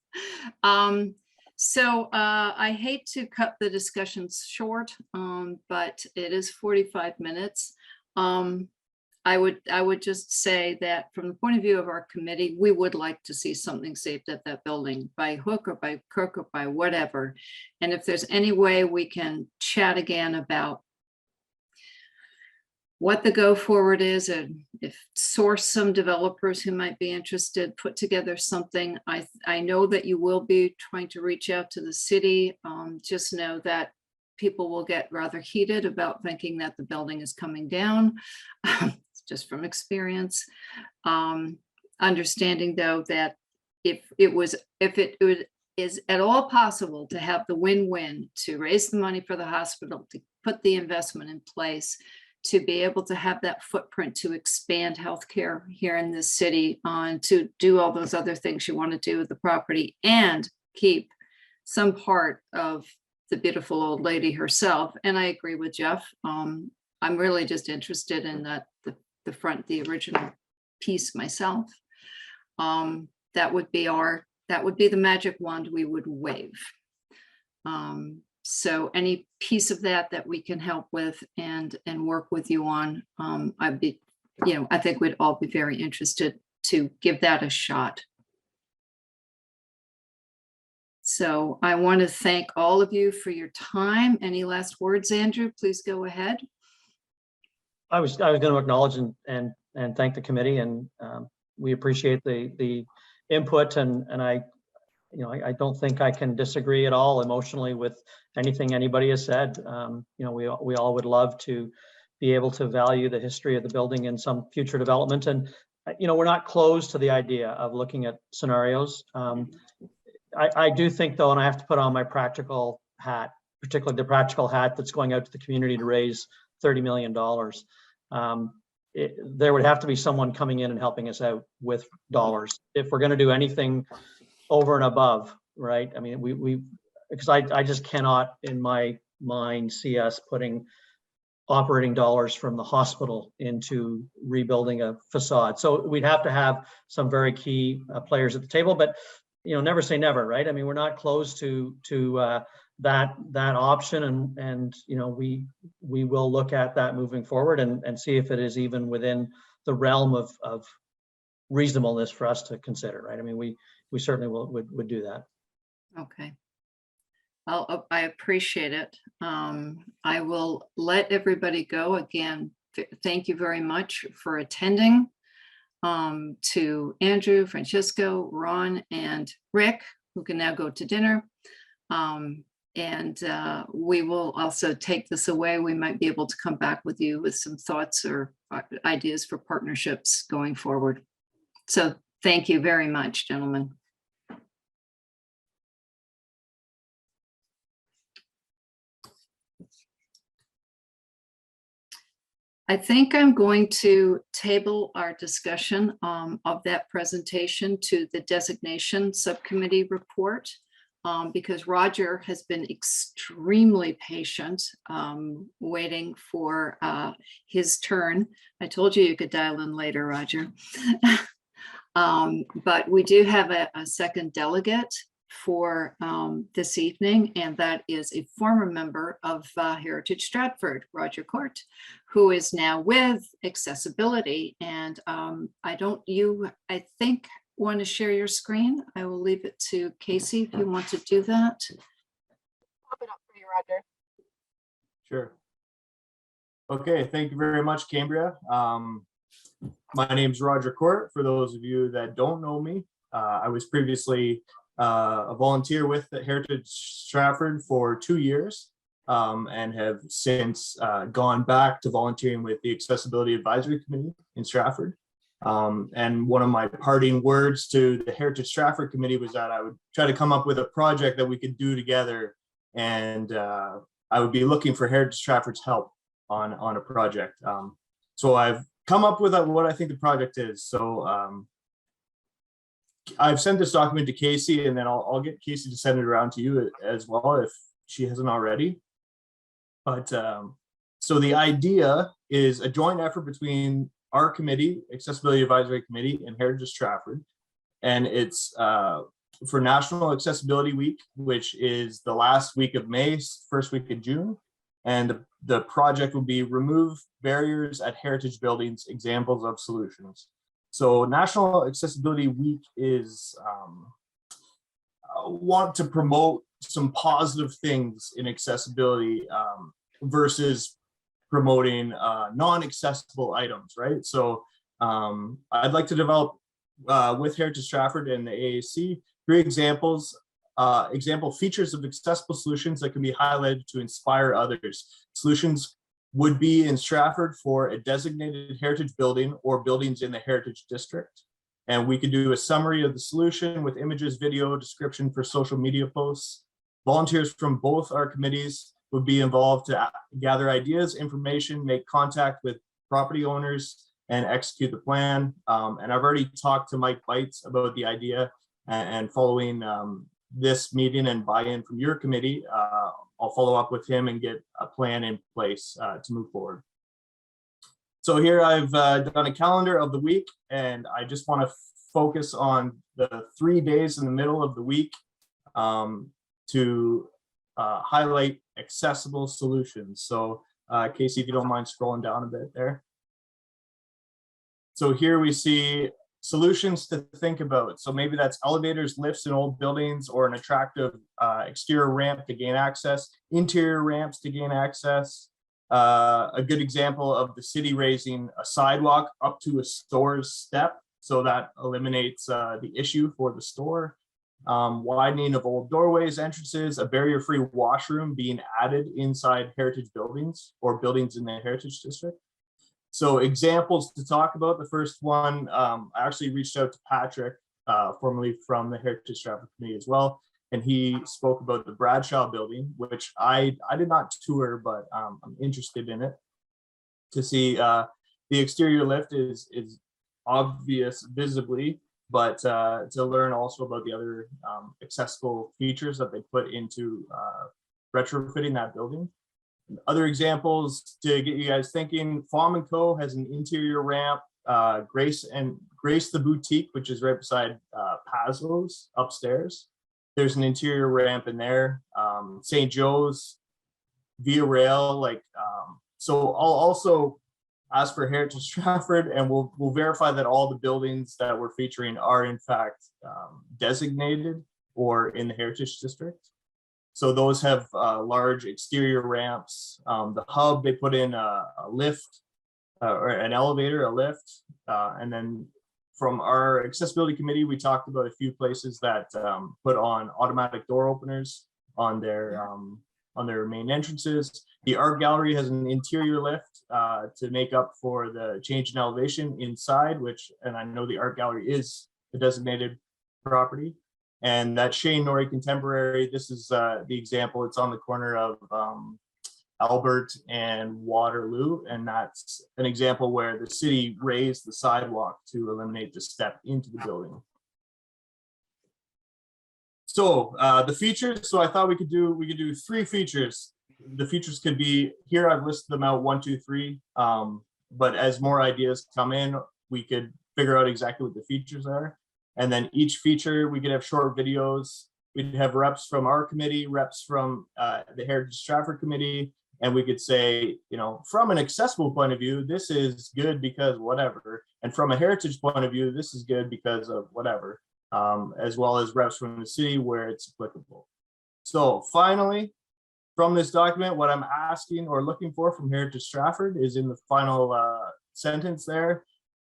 So I hate to cut the discussions short, but it is 45 minutes. I I would just say that from the point of view of our committee, we would like to see something saved at that building by hook or by crook or by whatever. And if there's any way we can chat again about what the go forward is, and if source some developers who might be interested, put together something. I know that you will be trying to reach out to the city. Just know that people will get rather heated about thinking that the building is coming down, just from experience. Understanding though that if it is at all possible to have the win-win, to raise the money for the hospital, to put the investment in place, to be able to have that footprint to expand healthcare here in this city, to do all those other things you want to do with the property, and keep some part of the beautiful old lady herself. And I agree with Jeff. I'm really just interested in the original piece myself. That would be the magic wand we would wave. So any piece of that we can help with and work with you on, I think we'd all be very interested to give that a shot. So I want to thank all of you for your time. Any last words, Andrew? Please go ahead. I was going to acknowledge and thank the committee, and we appreciate the input, and I don't think I can disagree at all emotionally with anything anybody has said. We all would love to be able to value the history of the building in some future development, and we're not closed to the idea of looking at scenarios. I do think though, and I have to put on my practical hat, particularly the practical hat that's going out to the community to raise $30 million. There would have to be someone coming in and helping us out with dollars if we're going to do anything over and above, right? I mean, because I just cannot in my mind see us putting operating dollars from the hospital into rebuilding a facade. So we'd have to have some very key players at the table, but never say never, right? I mean, we're not close to that option, and we will look at that moving forward and see if it is even within the realm of reasonableness for us to consider, right? I mean, we certainly would do that. Okay. I appreciate it. I will let everybody go. Again, thank you very much for attending. To Andrew, Francisco, Ron, and Rick, who can now go to dinner. We will also take this away. We might be able to come back with you with some thoughts or ideas for partnerships going forward. So thank you very much, gentlemen. I think I'm going to table our discussion of that presentation to the designation subcommittee report because Roger has been extremely patient waiting for his turn. I told you could dial in later, Roger. But we do have a second delegate for this evening, and that is a former member of Heritage Stratford, Roger Court, who is now with Accessibility. And I think want to share your screen. I will leave it to Casey if you want to do that. Pop it up for you, Roger. Sure. Okay, thank you very much, Cambria. My name is Roger Court. For those of you that don't know me, I was previously a volunteer with Heritage Stratford for 2 years and have since gone back to volunteering with the Accessibility Advisory Committee in Stratford. And one of my parting words to the Heritage Stratford Committee was that I would try to come up with a project that we could do together, and I would be looking for Heritage Stratford's help on a project. So I've come up with what I think the project is. So I've sent this document to Casey, and then I'll get Casey to send it around to you as well if she hasn't already. But so the idea is a joint effort between our committee, Accessibility Advisory Committee, and Heritage Stratford. And it's for National Accessibility Week, which is the last week of May, first week of June. And the project will be remove barriers at heritage buildings, examples of solutions. So National Accessibility Week is want to promote some positive things in accessibility versus promoting non-accessible items, right? So I'd like to develop with Heritage Stratford and the AAC 3 example features of accessible solutions that can be highlighted to inspire others. Solutions would be in Stratford for a designated heritage building or buildings in the Heritage District. And we could do a summary of the solution with images, video, description for social media posts. Volunteers from both our committees would be involved to gather ideas, information, make contact with property owners, and execute the plan. And I've already talked to Mike Bites about the idea, and following this meeting and buy-in from your committee, I'll follow up with him and get a plan in place to move forward. So here I've done a calendar of the week, and I just want to focus on the 3 days in the middle of the week to highlight accessible solutions. So Casey, if you don't mind scrolling down a bit there. So here we see solutions to think about. So maybe that's elevators, lifts in old buildings, or an attractive exterior ramp to gain access, interior ramps to gain access. A good example of the city raising a sidewalk up to a store's step, so that eliminates the issue for the store. Widening of old doorways, entrances, a barrier-free washroom being added inside heritage buildings or buildings in the Heritage District. So examples to talk about. The first one, I actually reached out to Patrick, formerly from the Heritage Stratford Committee as well, and he spoke about the Bradshaw building, which I did not tour, but I'm interested in it to see. The exterior lift is obvious visibly, but to learn also about the other accessible features that they put into retrofitting that building. Other examples to get you guys thinking: Fahm & Co. has an interior ramp. Grace the Boutique, which is right beside Pazlo's upstairs, there's an interior ramp in there. St. Joe's, Via Rail, so I'll also ask for Heritage Stratford, and we'll verify that all the buildings that we're featuring are in fact designated or in the Heritage District. So those have large exterior ramps. The hub, they put in a lift or an elevator, a lift. And then from our accessibility committee, we talked about a few places that put on automatic door openers on their main entrances. The art gallery has an interior lift to make up for the change in elevation inside, and I know the art gallery is a designated property. And that Shane Norrie Contemporary, this is the example. It's on the corner of Albert and Waterloo, and that's an example where the city raised the sidewalk to eliminate the step into the building. So the features. So I thought we could do 3 features. The features could be here. I've listed them out 1, 2, 3. But as more ideas come in, we could figure out exactly what the features are. And then each feature, we could have short videos. We'd have reps from our committee, reps from the Heritage Stratford Committee, and we could say, from an accessible point of view, this is good because whatever. And from a heritage point of view, this is good because of whatever, as well as reps from the city where it's applicable. So finally, from this document, what I'm asking or looking for from Heritage Stratford is in the final sentence there,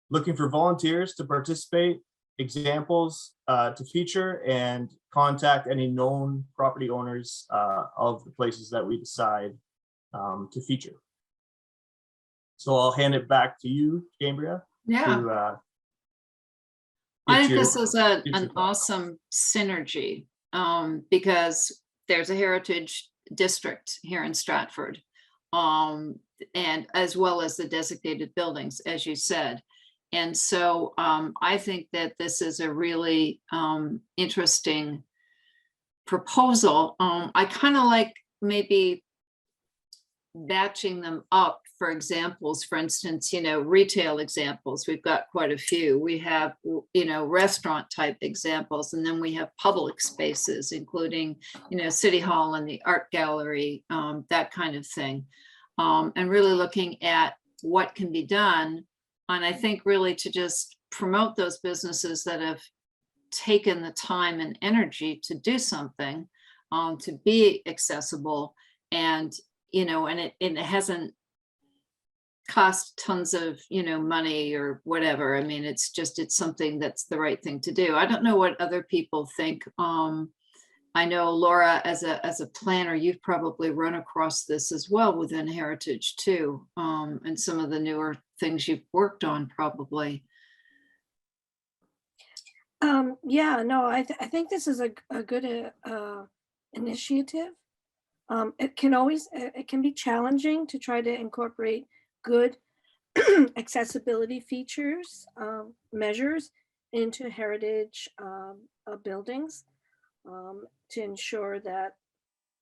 looking for volunteers to participate, examples to feature, and contact any known property owners of the places that we decide to feature. So I'll hand it back to you, Cambria. Yeah. I think this is an awesome synergy because there's a heritage district here in Stratford, and as well as the designated buildings, as you said. And so I think that this is a really interesting proposal. I kind of like maybe batching them up for examples, for instance, retail examples, we've got quite a few. We have, restaurant type examples, and then we have public spaces, including, City Hall and the art gallery, that kind of thing. And really looking at what can be done. And I think really to just promote those businesses that have taken the time and energy to do something, to be accessible, and it hasn't cost tons of money or whatever. I mean, it's something that's the right thing to do. I don't know what other people think. I know Laura, as a planner, you've probably run across this as well within Heritage too, and some of the newer things you've worked on probably. Yeah, no, I think this is a good initiative. It can be challenging to try to incorporate good accessibility features, measures into heritage buildings, to ensure that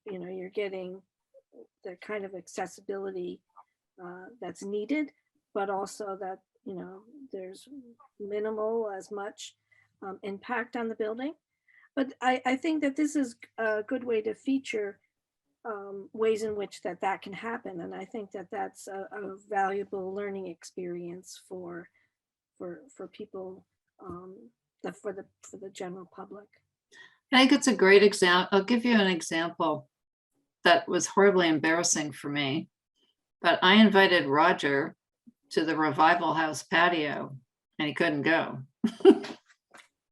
you're getting the kind of accessibility that's needed, but also that there's minimal as much impact on the building. But I think that this is a good way to feature ways in which that can happen, and I think that that's a valuable learning experience for people, for the general public. I think it's a great example. I'll give you an example that was horribly embarrassing for me, but I invited Roger to the Revival House patio and he couldn't go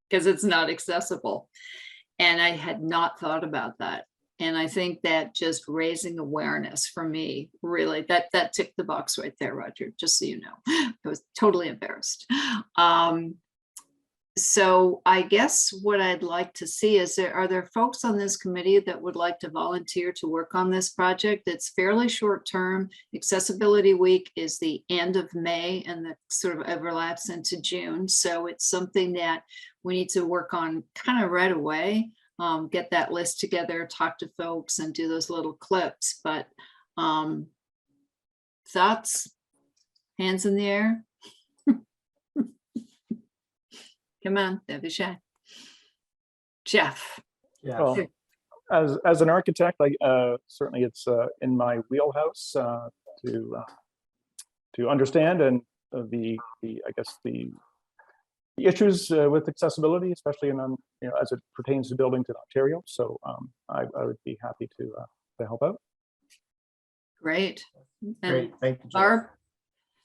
because it's not accessible. And I had not thought about that. And I think that just raising awareness for me, really, that ticked the box right there, Roger, just so you know. I was totally embarrassed. So I guess what I'd like to see is, are there folks on this committee that would like to volunteer to work on this project? It's fairly short term. Accessibility Week is the end of May and that sort of overlaps into June. So it's something that we need to work on kind of right away. Get that list together, talk to folks and do those little clips. But thoughts, hands in the air. Come on, don't be shy. Jeff. Yeah. Well, as an architect, certainly it's in my wheelhouse to understand and the issues with accessibility, especially as it pertains to buildings in Ontario. So I would be happy to help out. Great. And Great, thank you, Jeff. Barb.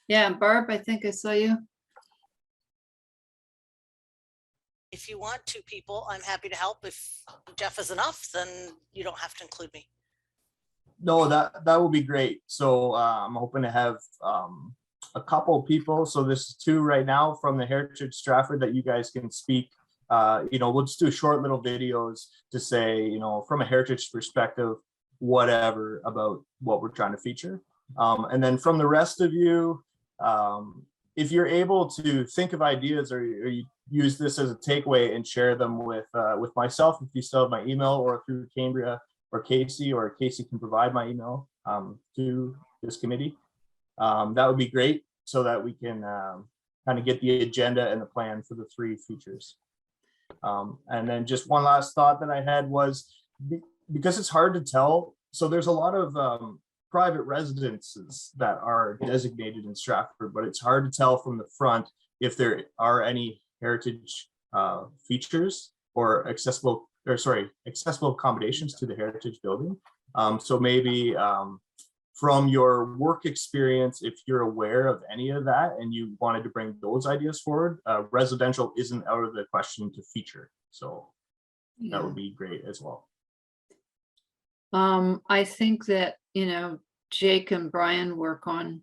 Yeah, Barb, I think I saw you. If you want two people, I'm happy to help. If Jeff is enough, then you don't have to include me. No, that would be great. So I'm hoping to have a couple people. So this is two right now from the Heritage Stratford that you guys can speak. We'll just do short little videos to say, from a heritage perspective, whatever about what we're trying to feature. And then from the rest of you, if you're able to think of ideas or you use this as a takeaway and share them with myself, if you still have my email, or through Cambria or Casey can provide my email to this committee. That would be great, so that we can kind of get the agenda and the plan for the three features. And then just one last thought that I had was, because it's hard to tell, so there's a lot of private residences that are designated in Stratford, but it's hard to tell from the front if there are any heritage features or accessible accommodations to the heritage building. So maybe from your work experience, if you're aware of any of that and you wanted to bring those ideas forward, residential isn't out of the question to feature. So that would be great as well. I think that, Jake and Brian work on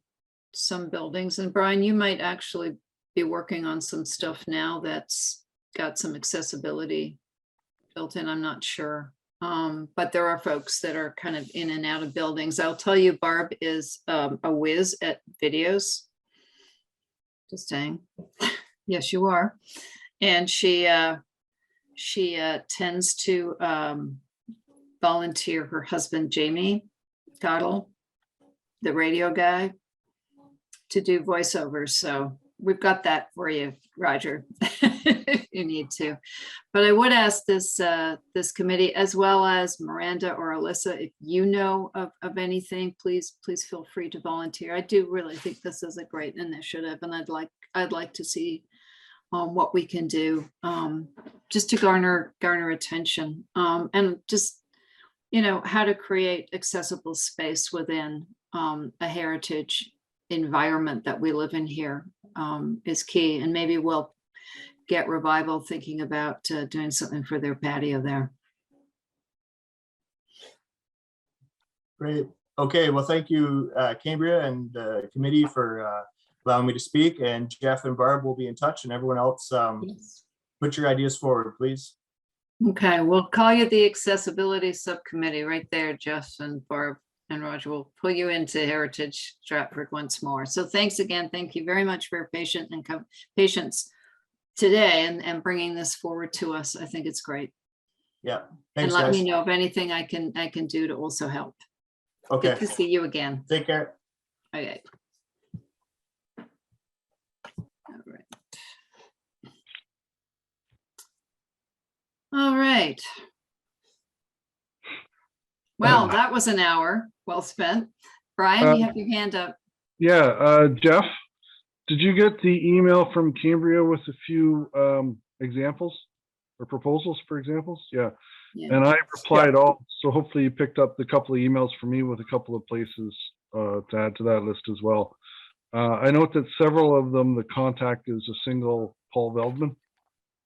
some buildings, and Brian, you might actually be working on some stuff now that's got some accessibility built in. I'm not sure. But there are folks that are kind of in and out of buildings. I'll tell you, Barb is a whiz at videos. Just saying. Yes, you are. And she tends to volunteer her husband, Jamie Cottle, the radio guy, to do voiceovers. So we've got that for you, Roger, if you need to. But I would ask this committee, as well as Miranda or Alyssa, if you know of anything, please feel free to volunteer. I do really think this is a great initiative, and I'd like to see what we can do just to garner attention, and just, you know, how to create accessible space within a heritage environment that we live in here is key. And maybe we'll get Revival thinking about doing something for their patio there. Great. Okay, well, thank you, Cambria and the committee for allowing me to speak, and Jeff and Barb will be in touch, and everyone else, put your ideas forward, please. Okay, we'll call you the accessibility subcommittee right there, Jeff and Barb and Roger. Will pull you into Heritage Stratford once more. So thanks again. Thank you very much for your patience today and bringing this forward to us. I think it's great. Yeah, And thanks, let guys. me know of anything I can do to also help. Okay, Good to see you again. take care. Okay. All right. All right. Well, that was an hour well spent. Brian, you have your hand up. Yeah, Jeff, did you get the email from Cambria with a few examples or proposals for examples? Yeah. Yeah. And I replied all, so hopefully you picked up the couple of emails from me with a couple of places to add to that list as well. I note that several of them, the contact is a single Paul Veldman.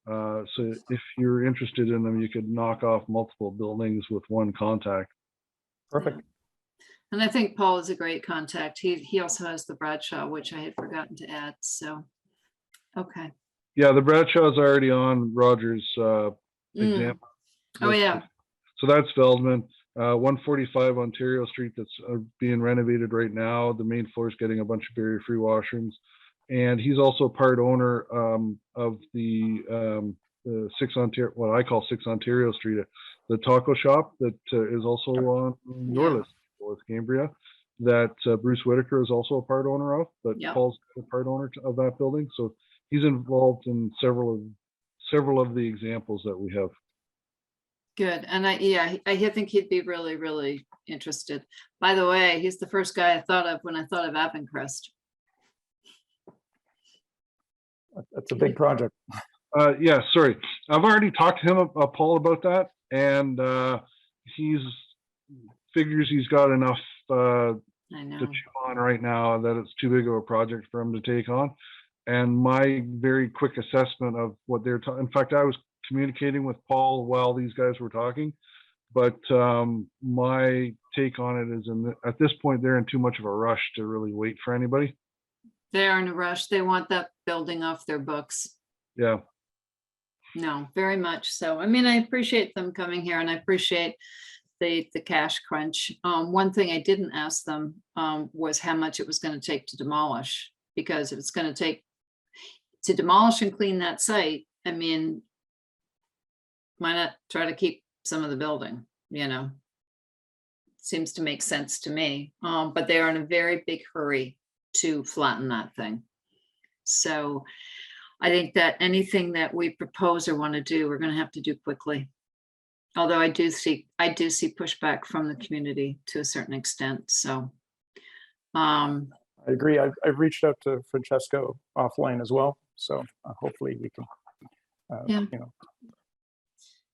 So if you're interested in them, you could knock off multiple buildings with one contact. Perfect. Yeah. And I think Paul is a great contact. He also has the Bradshaw, which I had forgotten to add. So, okay. Yeah, the Bradshaw's already on Roger's example. Oh, yeah. So that's Veldman. 145 Ontario Street that's being renovated right now. The main floor is getting a bunch of barrier-free washrooms. And he's also part owner of the 6 Ontario, what I call 6 Ontario Street, the taco shop that is also on your list with Cambria, that Bruce Whitaker is also a part owner of, but Paul's a part owner of that building. So he's involved in several of the examples that we have. Good. And I think he'd be really, really interested. By the way, he's the first guy I thought of when I thought of Avencrest. That's a big project. Yeah, sorry. I've already talked to him, Paul, about that, and he's figures he's got enough to chew on right now that it's too big of a project for him to take on. And my very quick assessment of what they're talking, in fact, I was communicating with Paul while these guys were talking, but my take on it is at this point, they're in too much of a rush to really wait for anybody. They're in a rush. They want that building off their books. Yeah. No, very much so. I mean, I appreciate them coming here, and I appreciate the cash crunch. One thing I didn't ask them was how much it was going to take to demolish, because if it's going to take to demolish and clean that site, I mean, why not try to keep some of the building, you know? Seems to make sense to me. But they are in a very big hurry to flatten that thing. So I think that anything that we propose or want to do, we're going to have to do quickly. Although I do see pushback from the community to a certain extent. So I agree. I've reached out to Francesco offline as well. So hopefully we can, you know.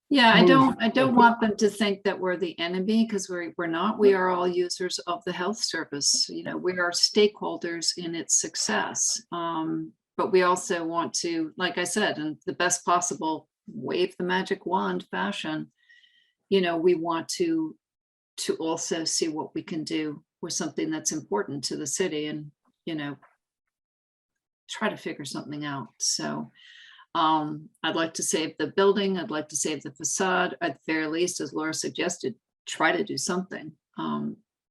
Yeah, I don't want them to think that we're the enemy, because we're not. We are all users of the health service. You know, we are stakeholders in its success. But we also want to, like I said, in the best possible wave the magic wand fashion, you know, we want to also see what we can do with something that's important to the city, and, you know, try to figure something out. So I'd like to save the building. I'd like to save the facade. At the very least, as Laura suggested, try to do something.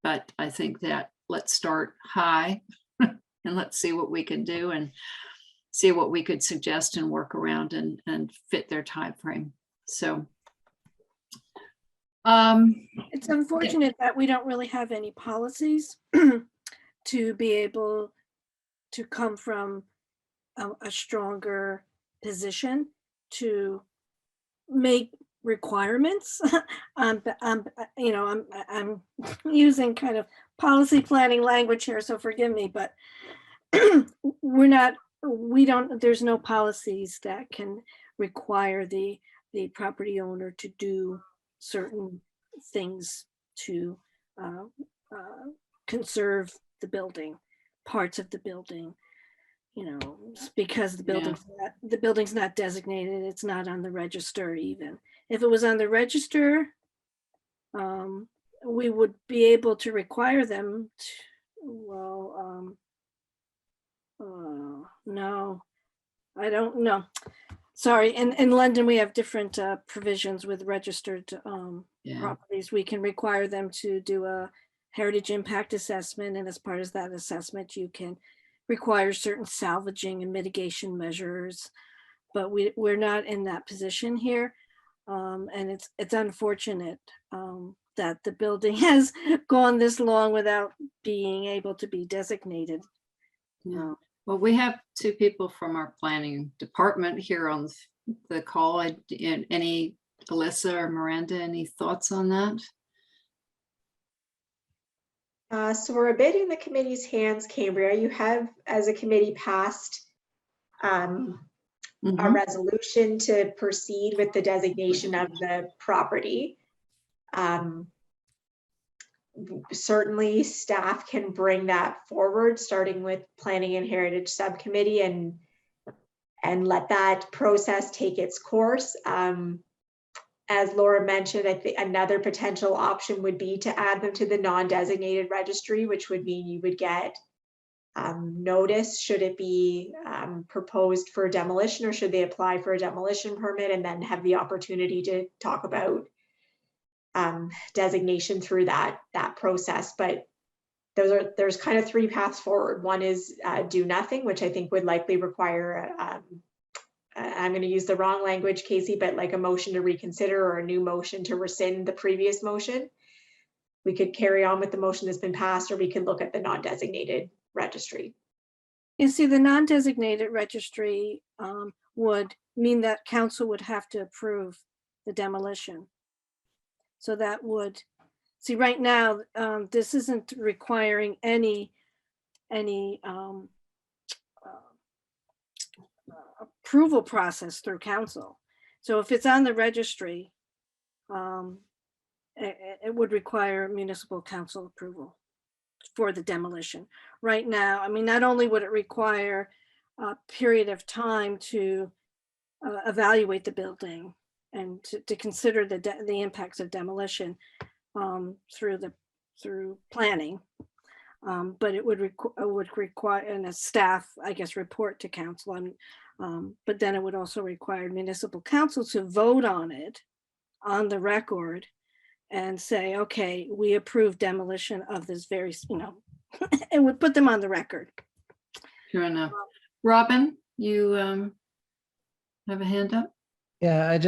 But I think that let's start high and let's see what we can do, and see what we could suggest and work around and fit their time frame. So it's unfortunate that we don't really have any policies to be able to come from a stronger position to make requirements. I'm using kind of policy planning language here, so forgive me, but there's no policies that can require the property owner to do certain things to conserve the building, parts of the building, because the building's not designated, it's not on the register even. If it was on the register, we would be able to require them to, no, I don't know. Sorry, in London, we have different provisions with registered properties. We can require them to do a heritage impact assessment, and as part of that assessment, you can require certain salvaging and mitigation measures, but we're not in that position here. And it's unfortunate that the building has gone this long without being able to be designated. Yeah. Well, we have two people from our planning department here on the call. Any Alyssa or Miranda, any thoughts on that? So we're a bit in the committee's hands, Cambria. You have, as a committee, passed a resolution to proceed with the designation of the property. Certainly staff can bring that forward, starting with Planning and Heritage Subcommittee, and let that process take its course. As Laura mentioned, I think another potential option would be to add them to the non-designated registry, which would mean you would get notice should it be proposed for demolition, or should they apply for a demolition permit, and then have the opportunity to talk about designation through that process. But there's kind of three paths forward. One is do nothing, which I think would likely require I'm going to use the wrong language, Casey, but like a motion to reconsider or a new motion to rescind the previous motion. We could carry on with the motion that's been passed, or we could look at the non-designated registry. You see, the non-designated registry would mean that council would have to approve the demolition. So that would, see, right now, this isn't requiring any approval process through council. So if it's on the registry, it would require municipal council approval for the demolition. Right now, I mean, not only would it require a period of time to evaluate the building and to consider the impacts of demolition through planning, but it would require, and a staff, I guess, report to council. But then it would also require municipal council to vote on it on the record and say, okay, we approve demolition of this very, it would put them on the record. Sure enough. Robin, you have a hand up? Yeah, I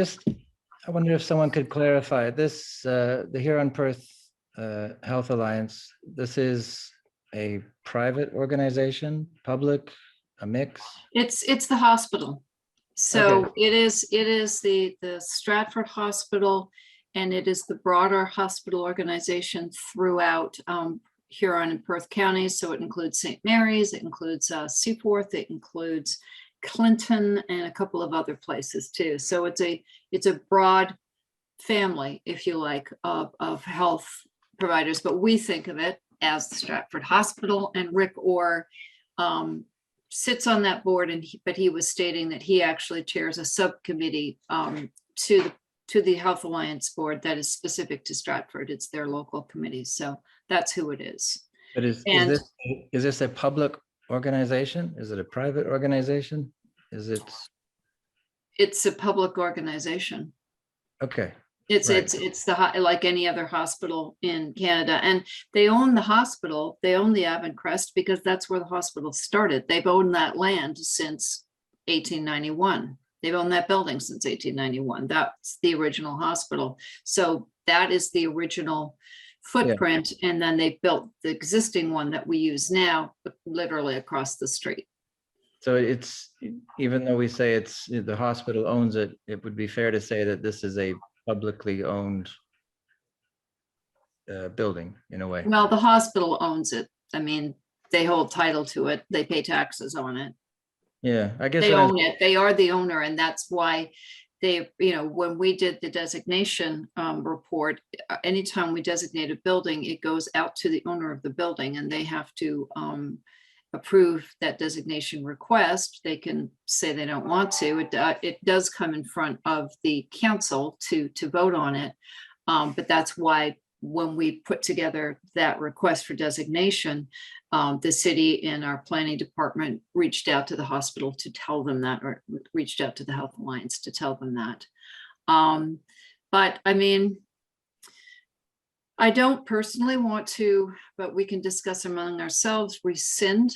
wonder if someone could clarify this, the Huron-Perth Health Alliance, this is a private organization, public, a mix? It's the hospital. So Okay. it is the Stratford Hospital, and it is the broader hospital organization throughout Huron and Perth counties. So it includes St. Mary's, it includes Seaforth, it includes Clinton, and a couple of other places too. So it's a broad family, if you like, of health providers, but we think of it as the Stratford Hospital. And Rick Orr sits on that board, but he was stating that he actually chairs a subcommittee to the Health Alliance board that is specific to Stratford. It's their local committee, so that's who it is. But is this a public organization? Is it a private organization? It's a public organization. Okay. It's like any other hospital in Canada, and they own the hospital. They own the Avon Crest because that's where the hospital started. They've owned that land since 1891. They've owned that building since 1891. That's the original hospital. So that is the original footprint, and then they built the existing one that we use now, literally across the street. So it's, even though we say it's, the hospital owns it, it would be fair to say that this is a publicly owned building in a way. Well, the hospital owns it. I mean, they hold title to it. They pay taxes on it. Yeah, I guess They what I'm- own it. They are the owner, and that's why they, you know, when we did the designation report, anytime we designate a building, it goes out to the owner of the building, and they have to approve that designation request. They can say they don't want to. It does come in front of the council to vote on it. But that's why when we put together that request for designation, the city and our planning department reached out to the hospital to tell them that, or reached out to the Health Alliance to tell them that. But I mean, I don't personally want to, but we can discuss among ourselves, rescind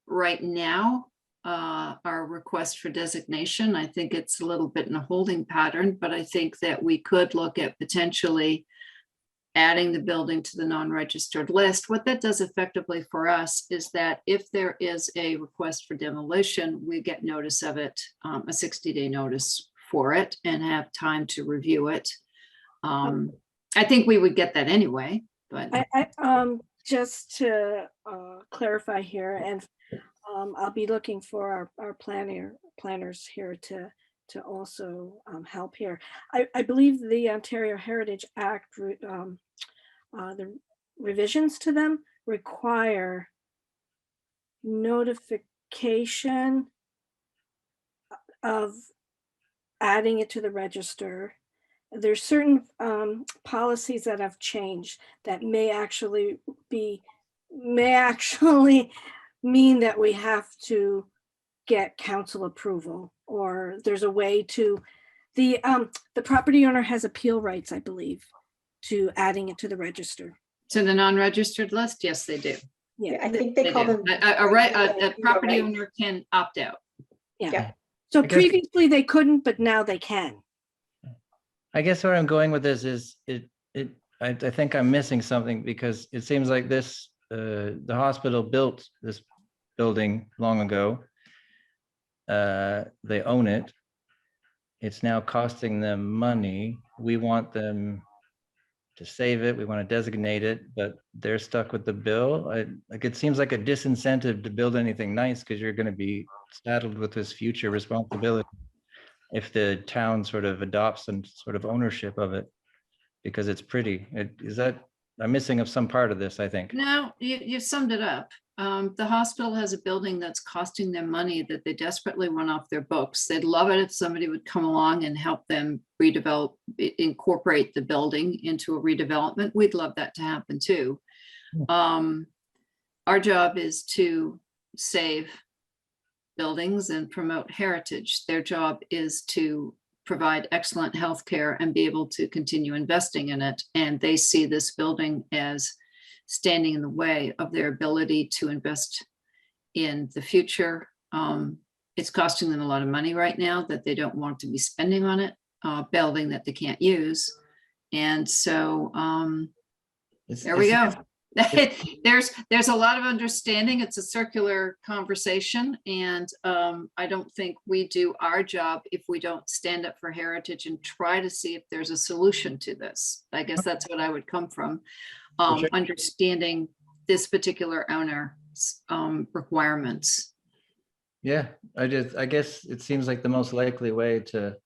right now our request for designation. I think it's a little bit in a holding pattern, but I think that we could look at potentially adding the building to the non-registered list. What that does effectively for us is that if there is a request for demolition, we get notice of it, a 60-day notice for it, and have time to review it. I think we would get that anyway, but Just to clarify here, and I'll be looking for our planners here to also help here. I believe the Ontario Heritage Act, the revisions to them require notification of adding it to the register. There's certain policies that have changed that may actually mean that we have to get council approval, or there's a way to, the property owner has appeal rights, I believe, to adding it to the register. to the non-registered list, yes, they do. Yeah, I think they They call do. them. A property owner can opt out. yeah. So I guess- previously they couldn't, but now they can. I guess where I'm going with this is I think I'm missing something, because it seems like this, the hospital built this building long ago. They own it. It's now costing them money. We want them to save it. We want to designate it, but they're stuck with the bill. Like, it seems like a disincentive to build anything nice, because you're going to be saddled with this future responsibility if the town sort of adopts some sort of ownership of it, because it's pretty. Is that, I'm missing of some part of this, I think. No, you summed it up. The hospital has a building that's costing them money that they desperately want off their books. They'd love it if somebody would come along and help them redevelop, incorporate the building into a redevelopment. We'd love that to happen too. Our job is to save buildings and promote heritage. Their job is to provide excellent healthcare and be able to continue investing in it. And they see this building as standing in the way of their ability to invest in the future. It's costing them a lot of money right now that they don't want to be spending on it, building that they can't use. And so there we go. There's a lot of understanding. It's a circular conversation, and I don't think we do our job if we don't stand up for heritage and try to see if there's a solution to this. I guess that's what I would come from, sure. understanding this particular owner's requirements. Yeah, I guess it seems like the most likely way to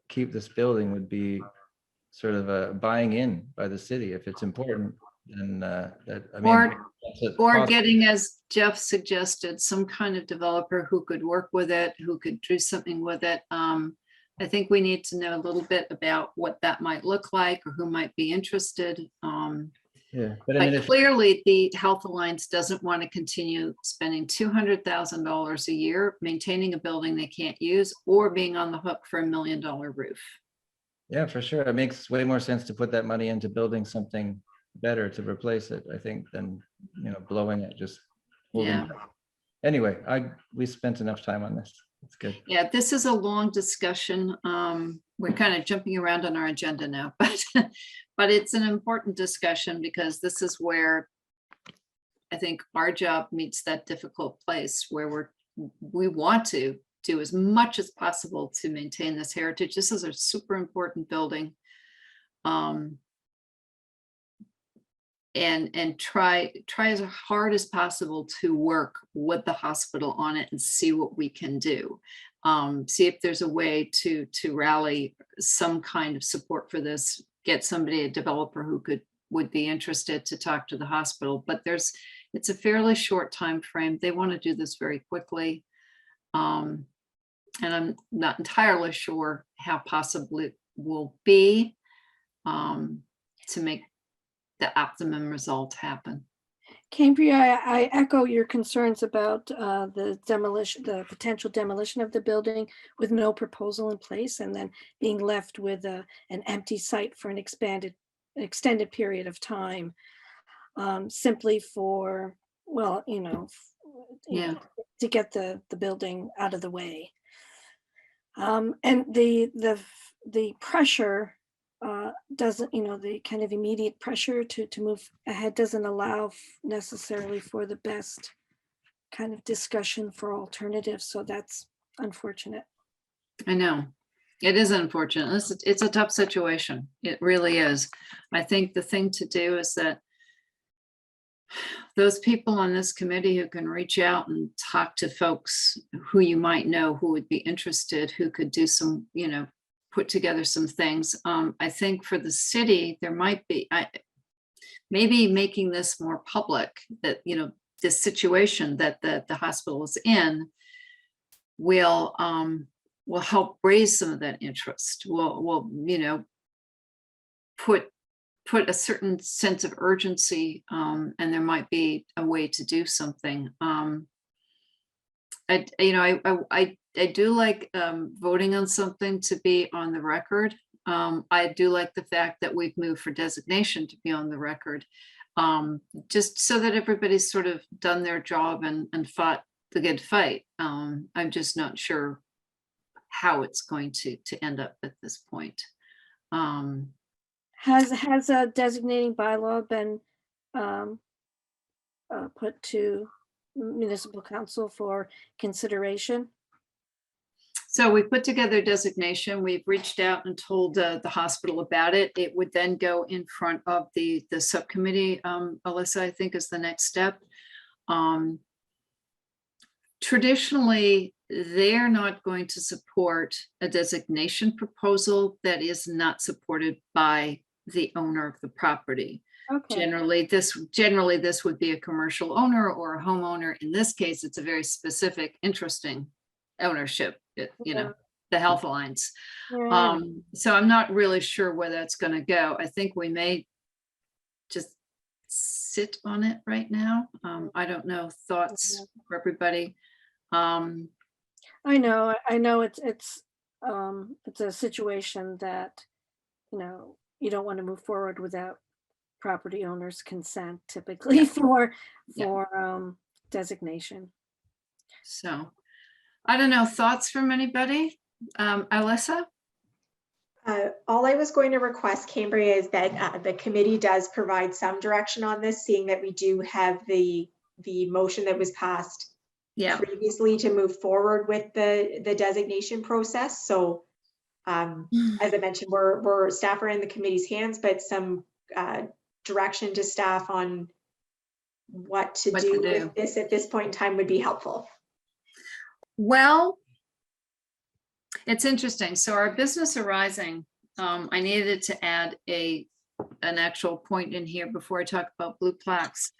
keep this building would be sort of a buying in by the city if it's important. And I mean, Or getting, as Jeff suggested, some kind of developer who could work with it, who could do something with it. I think we need to know a little bit about what that might look like, or who might be interested. yeah, but I mean, But if, clearly, the Health Alliance doesn't want to continue spending $200,000 a year maintaining a building they can't use, or being on the hook for $1 million roof. yeah, for sure, it makes way more sense to put that money into building something better to replace it, I think, than, you know, blowing it, just holding Yeah. it. Anyway, we spent enough time on this. That's good. Yeah, this is a long discussion. We're kind of jumping around on our agenda now, but it's an important discussion because this is where I think our job meets that difficult place where we want to do as much as possible to maintain this heritage. This is a super important building. And try as hard as possible to work with the hospital on it and see what we can do. See if there's a way to rally some kind of support for this, get somebody, a developer who would be interested to talk to the hospital. But it's a fairly short time frame. They want to do this very quickly. And I'm not entirely sure how possible it will be to make the optimum result happen. Cambria, I echo your concerns about the demolition, the potential demolition of the building with no proposal in place and then being left with an empty site for an extended period of time, simply for, well, to get the building out of the way. And the pressure doesn't, the kind of immediate pressure to move ahead doesn't allow necessarily for the best kind of discussion for alternatives. So that's unfortunate. I know. It is unfortunate. It's a tough situation. It really is. I think the thing to do is that those people on this committee who can reach out and talk to folks who you might know who would be interested, who could do some, put together some things. I think for the city, there might be, maybe making this more public, that, this situation that the hospital is in will help raise some of that interest. Will put a certain sense of urgency, and there might be a way to do something. I do like voting on something to be on the record. I do like the fact that we've moved for designation to be on the record, just so that everybody's sort of done their job and fought the good fight. I'm just not sure how it's going to end up at this point. Has a designating bylaw been put to municipal council for consideration? So we put together designation. We've reached out and told the hospital about it. It would then go in front of the subcommittee. Alyssa, I think, is the next step. Traditionally, they're not going to support a designation proposal that is not supported by the owner of the property. Okay. Generally, this would be a commercial owner or a homeowner. In this case, it's a very specific, interesting ownership, the Health Alliance. Yeah. So I'm not really sure where that's going to go. I think we may just sit on it right now. I don't know, thoughts for everybody. I know it's a situation that, you don't want to move forward without property owners' consent typically for designation. So I don't know, thoughts from anybody? Alyssa? All I was going to request, Cambria, is that the committee does provide some direction on this, seeing that we do have the motion that was passed previously to move forward with the designation process. So as I mentioned, we're staff are in the committee's hands, but some direction to staff on what to do with this at this point in time would be helpful. Well, it's interesting. So our business arising, I needed to add an actual point in here before I talk about blue plaques,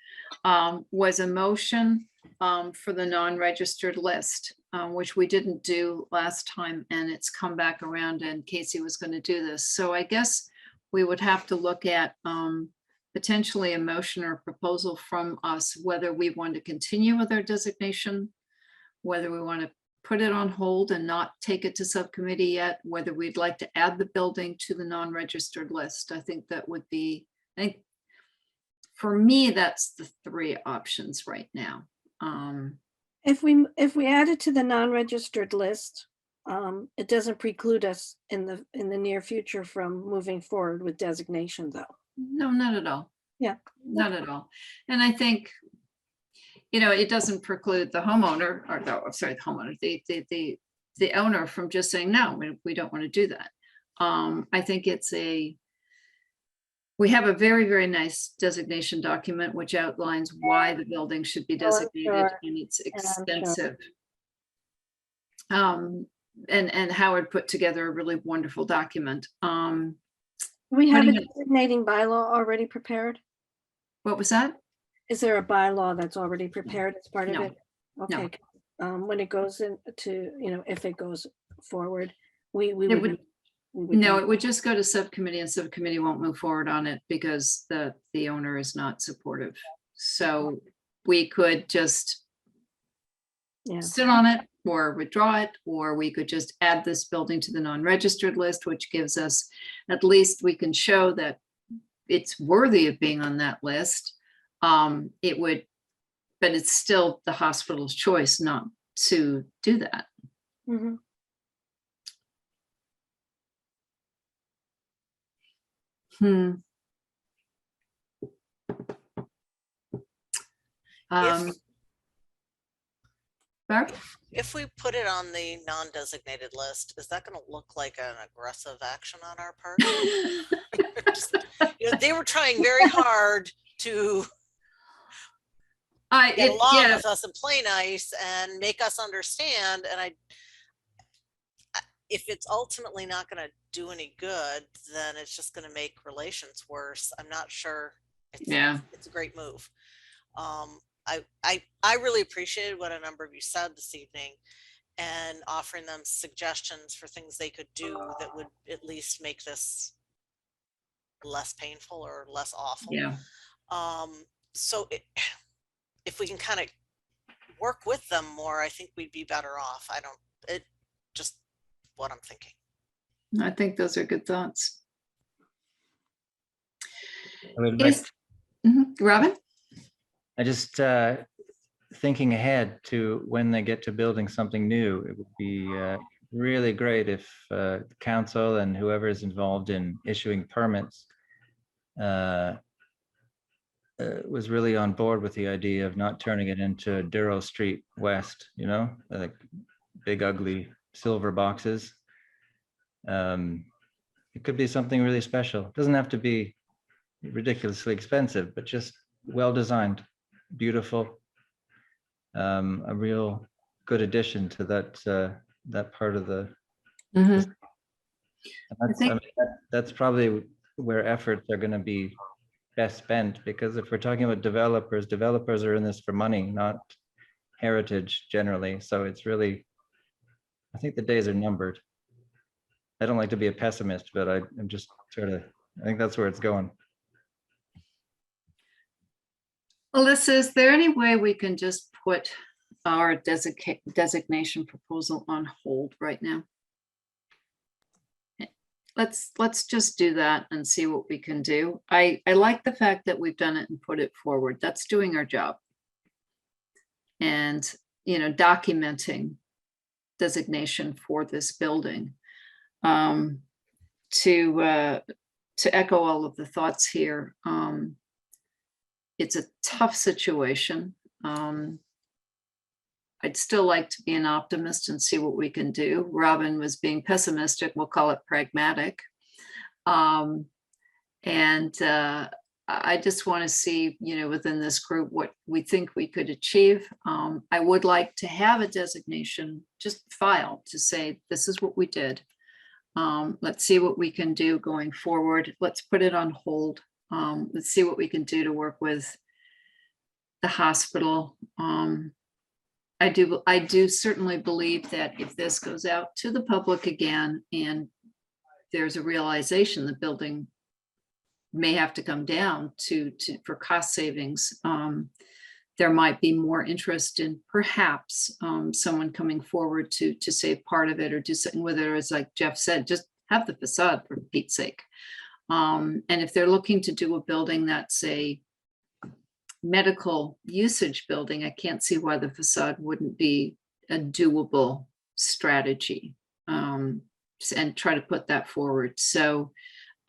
was a motion for the non-registered list, which we didn't do last time, and it's come back around, and Casey was going to do this. So I guess we would have to look at potentially a motion or proposal from us, whether we want to continue with our designation, whether we want to put it on hold and not take it to subcommittee yet, whether we'd like to add the building to the non-registered list. I think that would be, for me, that's the three options right now. If we add it to the non-registered list, it doesn't preclude us in the near future from moving forward with designation, though. No, not at all. Yeah. Not at all. And I think, you know, it doesn't preclude the homeowner or the homeowner, the owner from just saying, no, we don't want to do that. I think we have a very, very nice designation document which outlines why the building should be designated, and it's extensive. And Howard put together a really wonderful document. We have a putting it- designating bylaw already prepared. What was that? Is there a bylaw that's already prepared as part of No. it? Okay. When it goes into, you know, if it goes forward, we It would. would- No, it would just go to subcommittee, and subcommittee won't move forward on it because the owner is not supportive. So we could just Yeah. sit on it or withdraw it, or we could just add this building to the non-registered list, which gives us, at least we can show that it's worthy of being on that list. It would, but it's still the hospital's choice not to do that. Mhm. Barb? If we put it on the non-designated list, is that going to look like an aggressive action on our part? You know, they were trying very hard to get along with us and play nice and make us understand. And if it's ultimately not going to do any good, then it's just going to make relations worse. I'm not sure. It's a great move. I really appreciated what a number of you said this evening, and offering them suggestions for things they could do that would at least make this less painful or less awful. Yeah. So if we can kind of work with them more, I think we'd be better off. Just what I'm thinking. I think those are good thoughts. Robin? I just thinking ahead to when they get to building something new, it would be really great if the council and whoever is involved in issuing permits was really on board with the idea of not turning it into Duro Street West, you know, like big ugly silver boxes. It could be something really special. It doesn't have to be ridiculously expensive, but just well designed, beautiful, a real good addition to that part of the. Mhm. That's probably where efforts are going to be best spent, because if we're talking about developers are in this for money, not heritage generally. So it's really, I think the days are numbered. I don't like to be a pessimist, but I'm just I think that's where it's going. Alyssa, is there any way we can just put our designation proposal on hold right now? Let's just do that and see what we can do. I like the fact that we've done it and put it forward. That's doing our job. And, you know, documenting designation for this building. To echo all of the thoughts here, it's a tough situation. I'd still like to be an optimist and see what we can do. Robin was being pessimistic, we'll call it pragmatic. I just want to see, you know, within this group, what we think we could achieve. I would like to have a designation just filed to say, this is what we did. Let's see what we can do going forward. Let's put it on hold. Let's see what we can do to work with the hospital. I do certainly believe that if this goes out to the public again and there's a realization the building may have to come down for cost savings, there might be more interest in perhaps someone coming forward to save part of it or do something with it, or as like Jeff said, just have the facade for Pete's sake. And if they're looking to do a building that's medical usage building, I can't see why the facade wouldn't be a doable strategy. And try to put that forward. So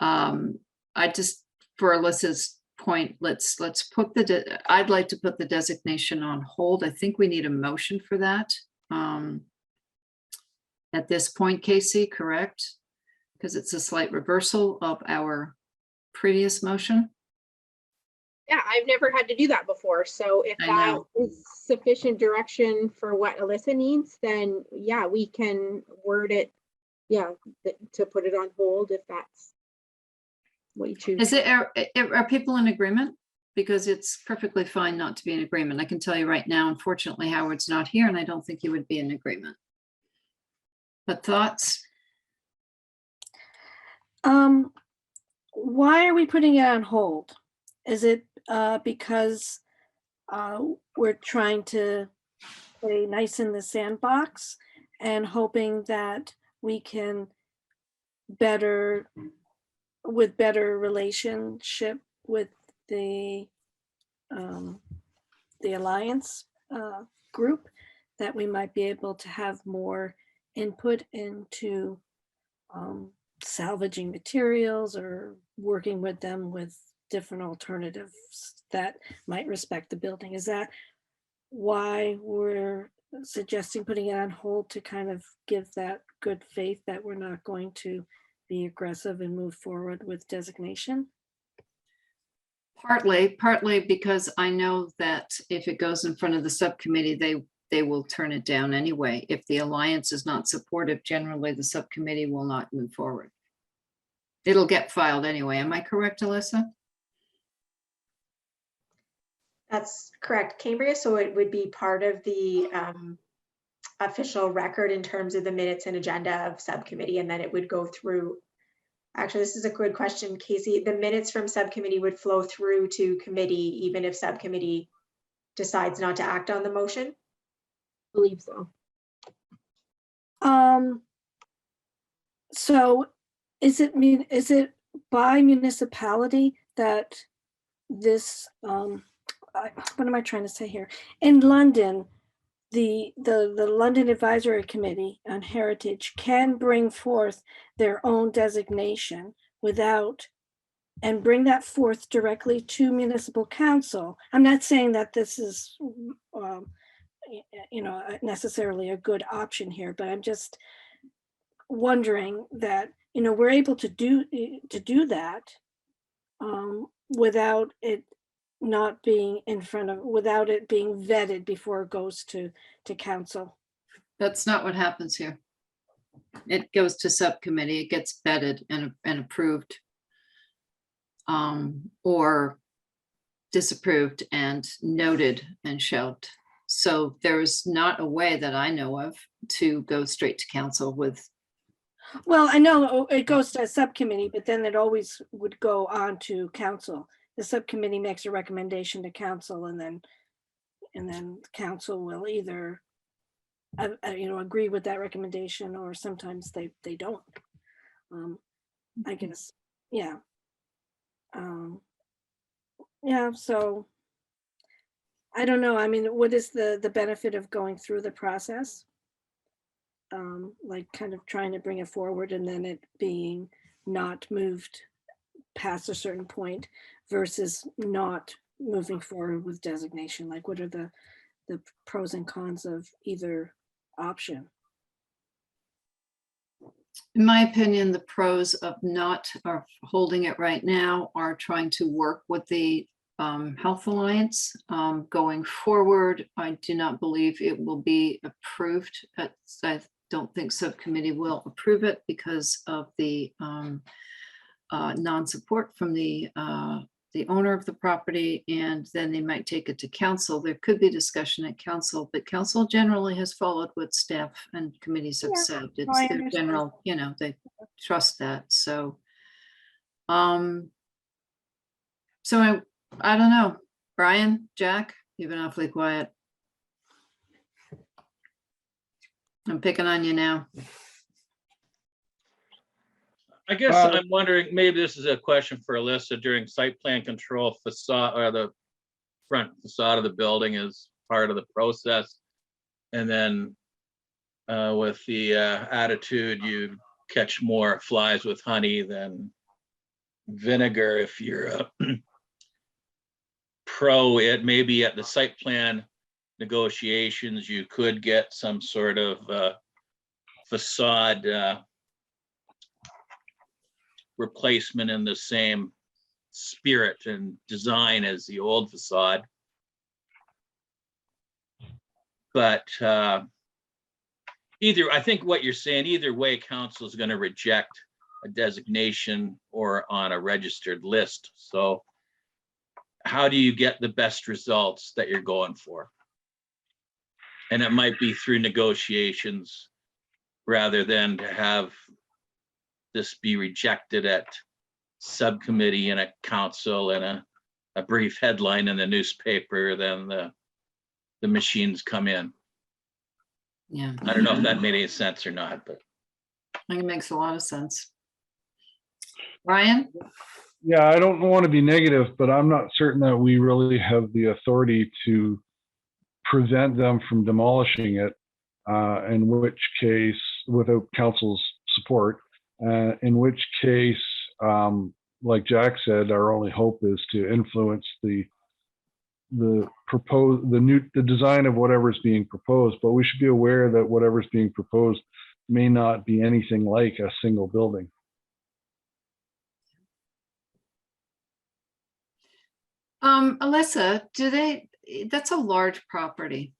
I just, for Alyssa's point, let's put I'd like to put the designation on hold. I think we need a motion for that. At this point, Casey, correct? Because it's a slight reversal of our previous motion. Yeah, I've never had to do that before. So if I that know. is sufficient direction for what Alyssa needs, then yeah, we can word it. Yeah, to put it on hold if that's what you choose. Is it, are people in agreement? Because it's perfectly fine not to be in agreement. I can tell you right now, unfortunately, Howard's not here and I don't think he would be in agreement. But thoughts? Why are we putting it on hold? Is it because we're trying to play nice in the sandbox and hoping that we can better relationship with the Alliance group, that we might be able to have more input into salvaging materials or working with them with different alternatives that might respect the building? Is that why we're suggesting putting it on hold, to kind of give that good faith that we're not going to be aggressive and move forward with designation? Partly because I know that if it goes in front of the subcommittee, they will turn it down anyway. If the Alliance is not supportive, generally the subcommittee will not move forward. It'll get filed anyway. Am I correct, Alyssa? That's correct, Cambria. So it would be part of the official record in terms of the minutes and agenda of subcommittee, and then it would go through. Actually, this is a good question, Casey. The minutes from subcommittee would flow through to committee, even if subcommittee decides not to act on the motion? I believe so. So is it by municipality that this, what am I trying to say here? In London, the London Advisory Committee on Heritage can bring forth their own designation and bring that forth directly to municipal council. I'm not saying that this is, necessarily a good option here, but I'm just wondering that, we're able to do that without it not being without it being vetted before it goes to council. That's not what happens here. It goes to subcommittee, it gets vetted and approved. Or disapproved and noted and shelved. So there's not a way that I know of to go straight to council with. Well, I know it goes to a subcommittee, but then it always would go on to council. The subcommittee makes a recommendation to council, and then council will either agree with that recommendation, or sometimes they don't. I guess, yeah. So I don't know. I mean, what is the benefit of going through the process? Like kind of trying to bring it forward and then it being not moved past a certain point versus not moving forward with designation? Like, what are the pros and cons of either option? In my opinion, the pros of holding it right now are trying to work with the Health Alliance. Going forward, I do not believe it will be approved. I don't think subcommittee will approve it because of the non-support from the owner of the property, and then they might take it to council. There could be discussion at council, but council generally has followed what staff and committees have said. It's their general, they trust that. So, I don't know. Brian, Jack, you've been awfully quiet. I'm picking on you now. I guess I'm wondering, maybe this is a question for Alyssa during site plan control facade or the front facade of the building as part of the process. And then with the attitude, you catch more flies with honey than vinegar. If you're pro it, maybe at the site plan negotiations, you could get some sort of facade replacement in the same spirit and design as the old facade. But I think what you're saying, either way, council is going to reject a designation or on a registered list. So how do you get the best results that you're going for? And it might be through negotiations rather than to have this be rejected at subcommittee and a council and a brief headline in the newspaper, then the machines come in. Yeah, I don't know if that made any sense or not, but. I think it makes a lot of sense. Ryan? Yeah, I don't want to be negative, but I'm not certain that we really have the authority to prevent them from demolishing it, in which case, without council's support, in which case, like Jack said, our only hope is to influence the design of whatever's being proposed, but we should be aware that whatever's being proposed may not be anything like a single building. Alyssa, that's a large property.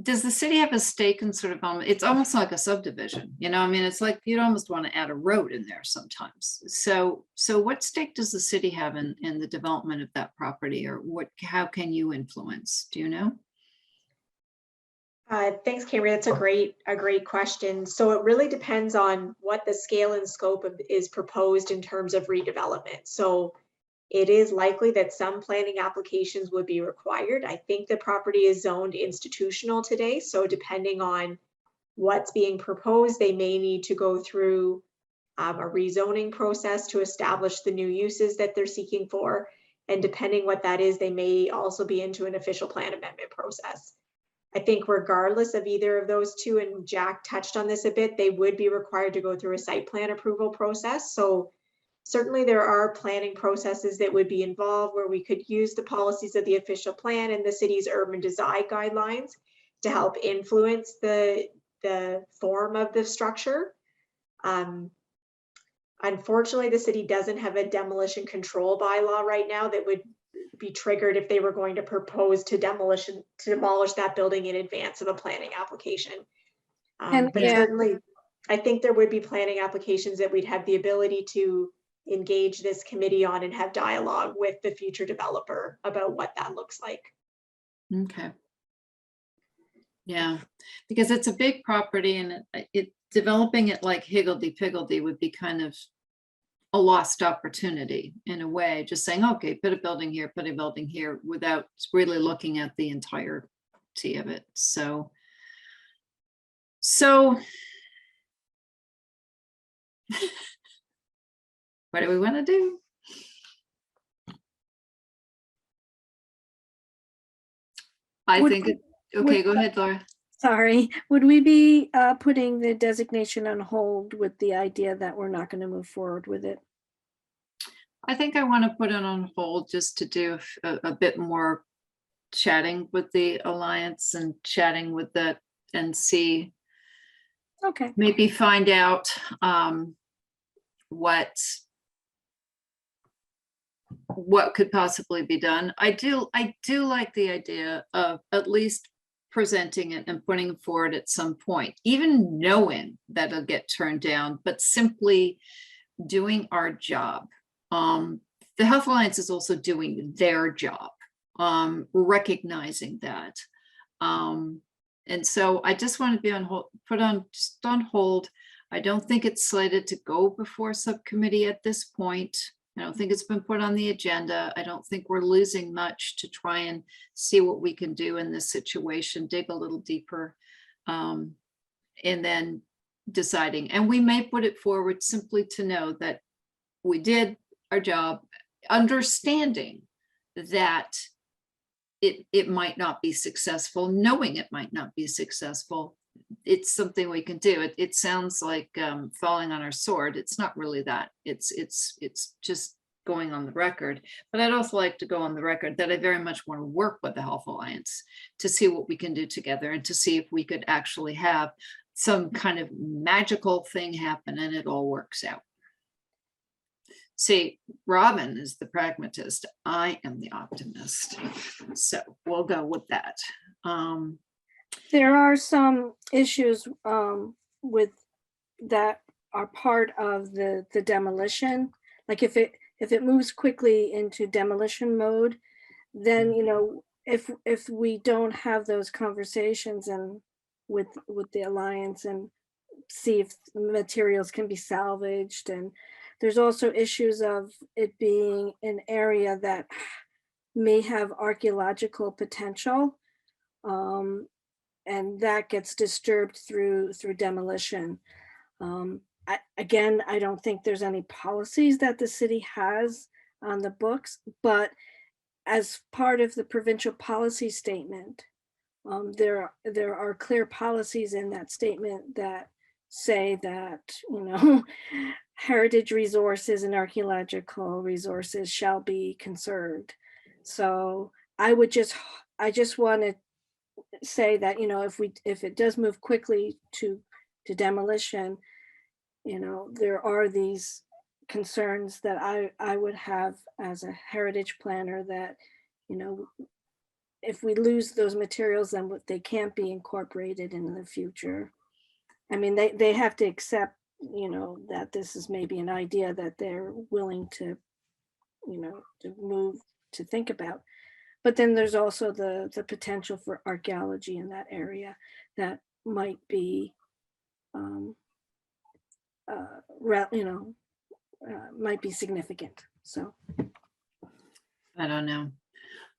Does the city have a stake in sort of, it's almost like a subdivision, you know, I mean, it's like, you'd almost want to add a road in there sometimes. So what stake does the city have in the development of that property, or how can you influence? Do you know? Thanks, Cambria. That's a great question. So it really depends on what the scale and scope is proposed in terms of redevelopment. So it is likely that some planning applications would be required. I think the property is zoned institutional today. So depending on what's being proposed, they may need to go through a rezoning process to establish the new uses that they're seeking for. And depending what that is, they may also be into an official plan amendment process. I think regardless of either of those two, and Jack touched on this a bit, they would be required to go through a site plan approval process. So certainly there are planning processes that would be involved where we could use the policies of the official plan and the city's urban design guidelines to help influence the form of the structure. Unfortunately, the city doesn't have a demolition control bylaw right now that would be triggered if they were going to propose to demolish that building in advance of a planning application. But certainly, I think there would be planning applications that we'd have the ability to engage this committee on and have dialogue with the future developer about what that looks like. Okay. Yeah, because it's a big property, and it developing it like higgledy-piggledy would be kind of a lost opportunity in a way, just saying, okay, put a building here, put a building here, without really looking at the entirety of it. So what do we want to do? Okay, go ahead, Laura. Sorry, would we be putting the designation on hold with the idea that we're not going to move forward with it? I think I want to put it on hold just to do a bit more chatting with the Alliance and chatting with that and see. Okay. Maybe find out what could possibly be done. I do like the idea of at least presenting it and putting it forward at some point, even knowing that it'll get turned down, but simply doing our job. The Health Alliance is also doing their job, recognizing that. And so I just want to be on hold, just on hold. I don't think it's slated to go before subcommittee at this point. I don't think it's been put on the agenda. I don't think we're losing much to try and see what we can do in this situation, dig a little deeper, and then deciding. And we may put it forward simply to know that we did our job understanding that it might not be successful, knowing it might not be successful. It's something we can do. It sounds like falling on our sword. It's not really that. It's just going on the record. But I'd also like to go on the record that I very much want to work with the Health Alliance to see what we can do together and to see if we could actually have some kind of magical thing happen and it all works out. See, Robin is the pragmatist. I am the optimist. So we'll go with that. There are some issues with that are part of the demolition. Like if it moves quickly into demolition mode, then, you know, if we don't have those conversations and with the Alliance and see if materials can be salvaged, and there's also issues of it being an area that may have archaeological potential, and that gets disturbed through demolition. Again, I don't think there's any policies that the city has on the books, but as part of the provincial policy statement, there are clear policies in that statement that say that, you know, heritage resources and archaeological resources shall be conserved. So I just want to say that, you know, if it does move quickly to demolition, you know, there are these concerns that I would have as a heritage planner, that, you know, if we lose those materials, then they can't be incorporated in the future. I mean, they have to accept, you know, that this is maybe an idea that they're willing to, you know, to move, to think about. But then there's also the potential for archaeology in that area that might be, you know, might be significant. So I don't know.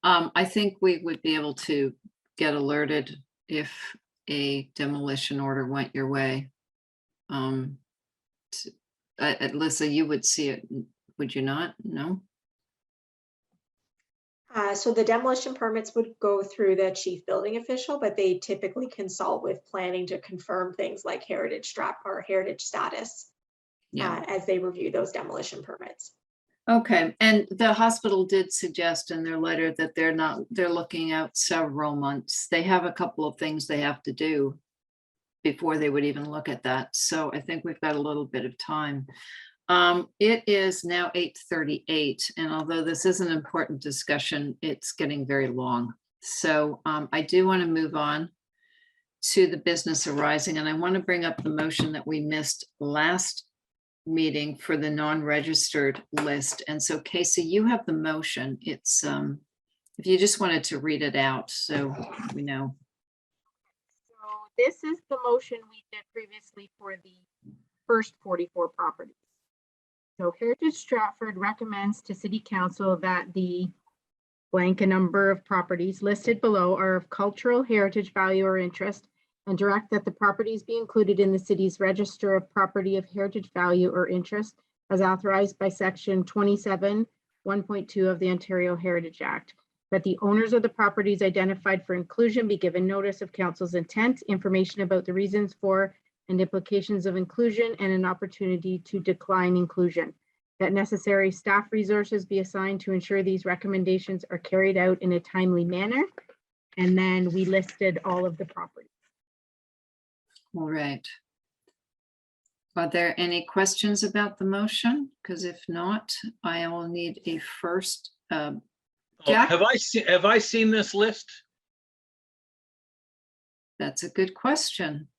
I think we would be able to get alerted if a demolition order went your way. Alyssa, you would see it, would you not? No? So the demolition permits would go through the chief building official, but they typically consult with planning to confirm things like heritage status as they review those demolition permits. Okay, and the hospital did suggest in their letter that they're looking out several months. They have a couple of things they have to do before they would even look at that. So I think we've got a little bit of time. It is now 8:38, and although this is an important discussion, it's getting very long. So I do want to move on to the business arising, and I want to bring up the motion that we missed last meeting for the non-registered list. And so Casey, you have the motion. It's if you just wanted to read it out so we know. So this is the motion we did previously for the first 44 properties. So Heritage Stratford recommends to City Council that the blank a number of properties listed below are of cultural heritage value or interest, and direct that the properties be included in the city's register of property of heritage value or interest as authorized by section 27(1.2) of the Ontario Heritage Act. That the owners of the properties identified for inclusion be given notice of council's intent, information about the reasons for and implications of inclusion, and an opportunity to decline inclusion. That necessary staff resources be assigned to ensure these recommendations are carried out in a timely manner. And then we listed all of the properties. All right. Are there any questions about the motion? Because if not, I will need a first. Jack? Have I seen this list? That's a good question.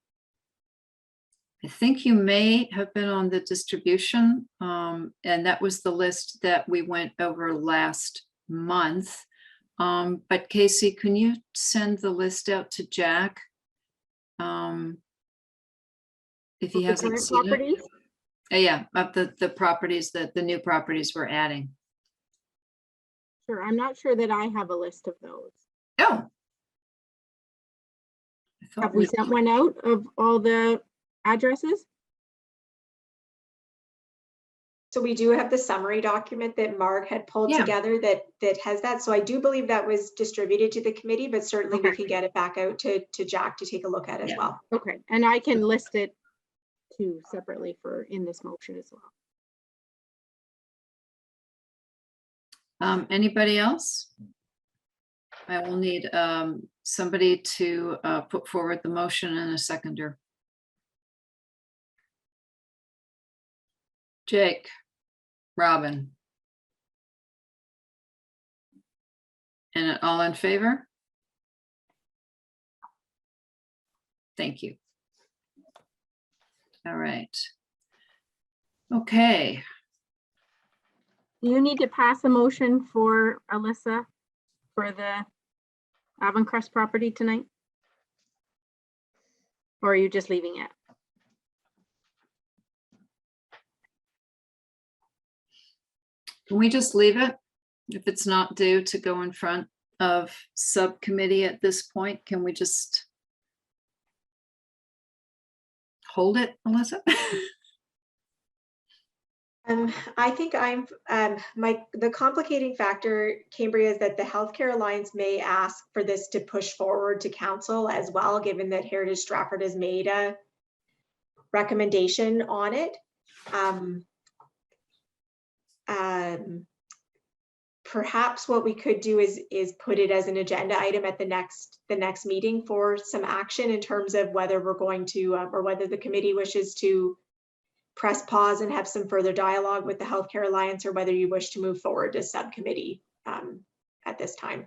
I think you may have been on the distribution, and that was the list that we went over last month. But Casey, can you send the list out to Jack? If he hasn't seen it. Yeah, of the properties, that the new properties we're adding. Sure, I'm not sure that I have a list of those. Oh. Have we sent one out of all the addresses? So we do have the summary document that Mark had pulled Yeah. together that has that. So I do believe that was distributed to the committee, but certainly we Okay. can get it back out to Jack to take a look at as Yeah. well. Okay, and I can list it too separately for in this motion as well. Anybody else? I will need somebody to put forward the motion and a seconder. Jake, Robin. And all in favor? Thank you. All right. Okay. Do you need to pass a motion for Alyssa for the Avencrest property tonight? Or are you just leaving it? Can we just leave it? If it's not due to go in front of subcommittee at this point, can we just hold it, Alyssa? I think the complicating factor, Cambria, is that the Healthcare Alliance may ask for this to push forward to council as well, given that Heritage Stratford has made a recommendation on it. Perhaps what we could do is put it as an agenda item at the next meeting for some action in terms of whether we're going to or whether the committee wishes to press pause and have some further dialogue with the Healthcare Alliance, or whether you wish to move forward to subcommittee at this time.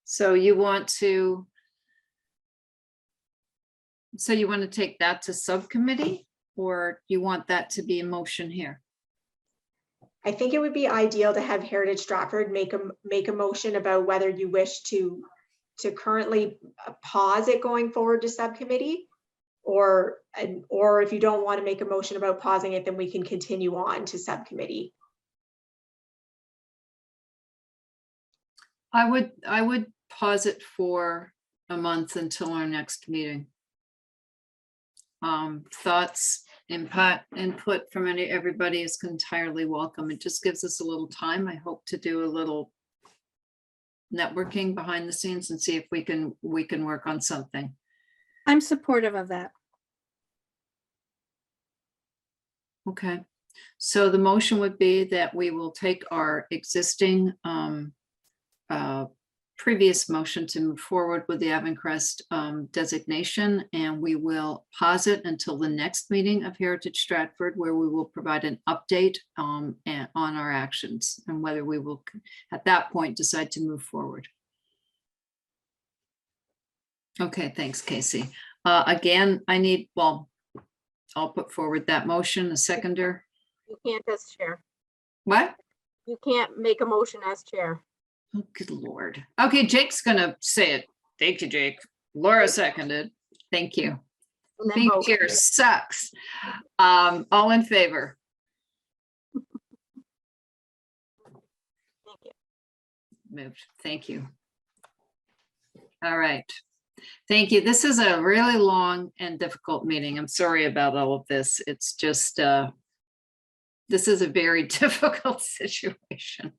So you want to take that to subcommittee, or you want that to be a motion here? I think it would be ideal to have Heritage Stratford make a motion about whether you wish to currently pause it going forward to subcommittee, or if you don't want to make a motion about pausing it, then we can continue on to subcommittee. I would pause it for a month until our next meeting. Thoughts, input from everybody is entirely welcome. It just gives us a little time. I hope to do a little networking behind the scenes and see if we can work on something. I'm supportive of that. Okay, so the motion would be that we will take our existing previous motion to move forward with the Avencrest designation, and we will pause it until the next meeting of Heritage Stratford, where we will provide an update on our actions and whether we will at that point decide to move forward. Okay, thanks, Casey. Again, I'll put forward that motion, a seconder. You can't as chair. What? You can't make a motion as chair. Oh, good Lord. Okay, Jake's gonna say it. Thank you, Jake. Laura seconded. Thank you. And then Being vote. chair sucks. All in favor? Thank you. Moved. Thank you. All right. Thank you. This is a really long and difficult meeting. I'm sorry about all of this. It's just, this is a very difficult situation.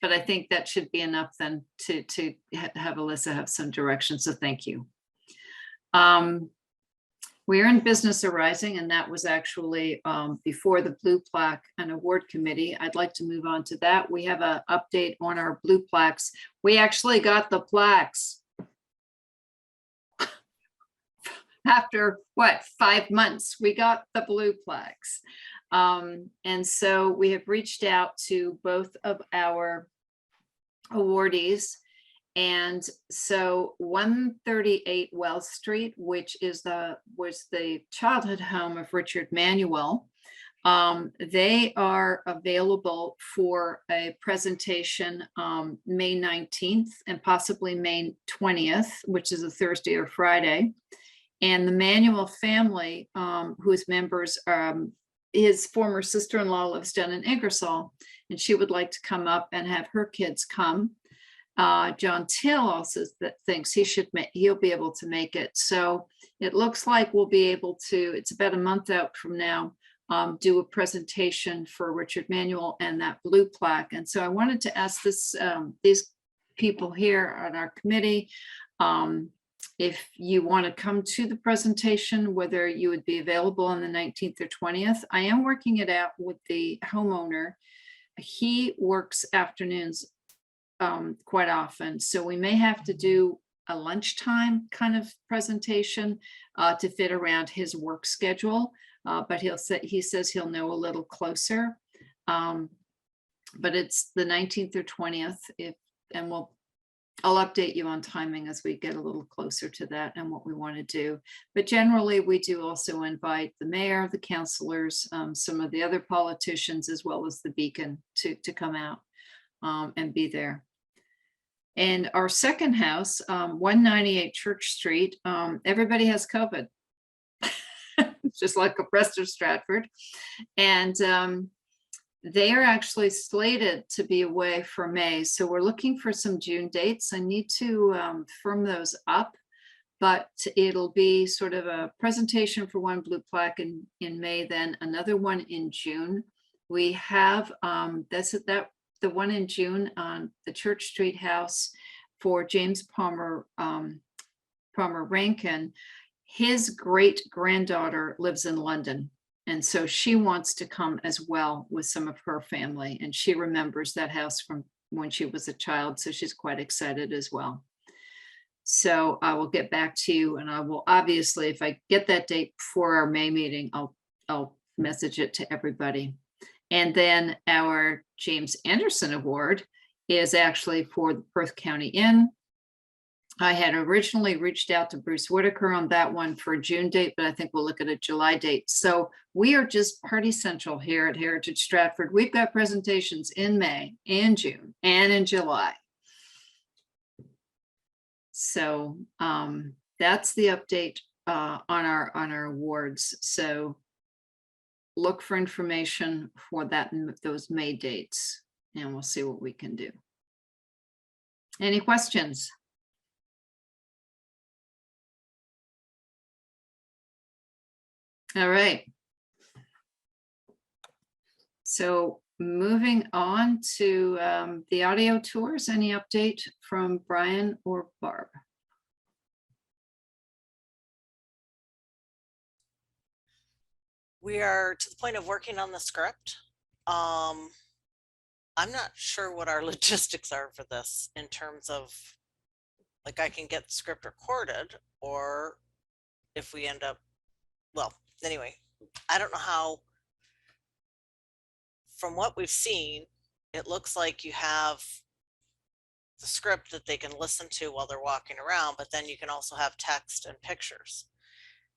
But I think that should be enough then to have Alyssa have some direction. So thank you. We're in business arising, and that was actually before the Blue Plaque and Award Committee. I'd like to move on to that. We have an update on our blue plaques. We actually got the plaques after what, 5 months, we got the blue plaques. And so we have reached out to both of our awardees. And so 138 Wells Street, which was the childhood home of Richard Manuel, they are available for a presentation May 19th and possibly May 20th, which is a Thursday or Friday. And the Manuel family, whose members, his former sister-in-law lives down in Ingersoll, and she would like to come up and have her kids come. John Till also thinks he'll be able to make it. So it looks like we'll be able to, it's about a month out from now, do a presentation for Richard Manuel and that blue plaque. And so I wanted to ask these people here on our committee, if you want to come to the presentation, whether you would be available on the 19th or 20th. I am working it out with the homeowner. He works afternoons quite often, so we may have to do a lunchtime kind of presentation to fit around his work schedule. But he says he'll know a little closer. But it's the 19th or 20th, and I'll update you on timing as we get a little closer to that and what we want to do. But generally, we do also invite the mayor, the councilors, some of the other politicians, as well as the Beacon to come out and be there. And our second house, 198 Church Street, everybody has COVID. Just like the rest of Stratford. And they are actually slated to be away for May. So we're looking for some June dates. I need to firm those up, but it'll be sort of a presentation for one blue plaque in May, then another one in June. We have, the one in June on the Church Street house for James Palmer Rankin. His great granddaughter lives in London. And so she wants to come as well with some of her family. And she remembers that house from when she was a child. So she's quite excited as well. So I will get back to you, and I will obviously, if I get that date before our May meeting, I'll message it to everybody. And then our James Anderson Award is actually for the Perth County Inn. I had originally reached out to Bruce Whitaker on that one for a June date, but I think we'll look at a July date. So we are just party central here at Heritage Stratford. We've got presentations in May and June and in July. So that's the update on our awards. So look for information for that, those May dates, and we'll see what we can do. Any questions? All right. So moving on to the audio tours, any update from Brian or Barb? We are to the point of working on the script. I'm not sure what our logistics are for this in terms of, like, I can get the script recorded, or if we end up, well, anyway, I don't know how, from what we've seen, it looks like you have the script that they can listen to while they're walking around, but then you can also have text and pictures.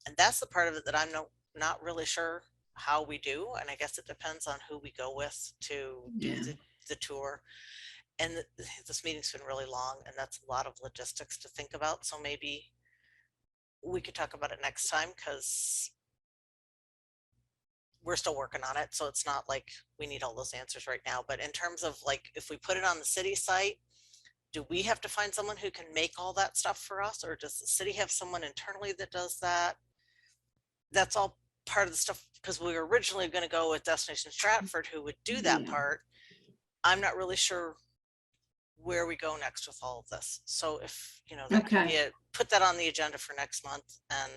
And that's the part of it that I'm not really sure how we do. And I guess it depends on who we go with to do the tour. And this meeting's been really long, and that's a lot of logistics to think about. So maybe we could talk about it next time, because we're still working on it. So it's not like we need all those answers right now. But in terms of, like, if we put it on the city site, do we have to find someone who can make all that stuff for us? Or does the city have someone internally that does that? That's all part of the stuff, because we were originally going to go with Destination Stratford, who would do that part. I'm not really sure where we go next with all of this. So if, you know, that could be put that on the agenda for next month, and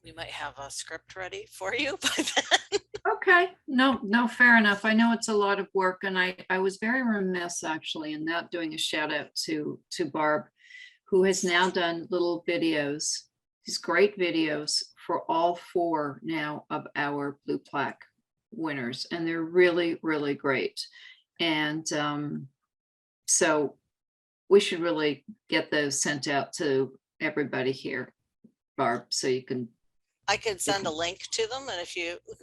we might have a script ready for you by then. Okay, no, fair enough. I know it's a lot of work, and I was very remiss actually in not doing a shout out to Barb, who has now done little videos, these great videos for all 4 now of our blue plaque winners, and they're really, really great. And so we should really get those sent out to everybody here, Barb, so you can. I could send a link to them, and if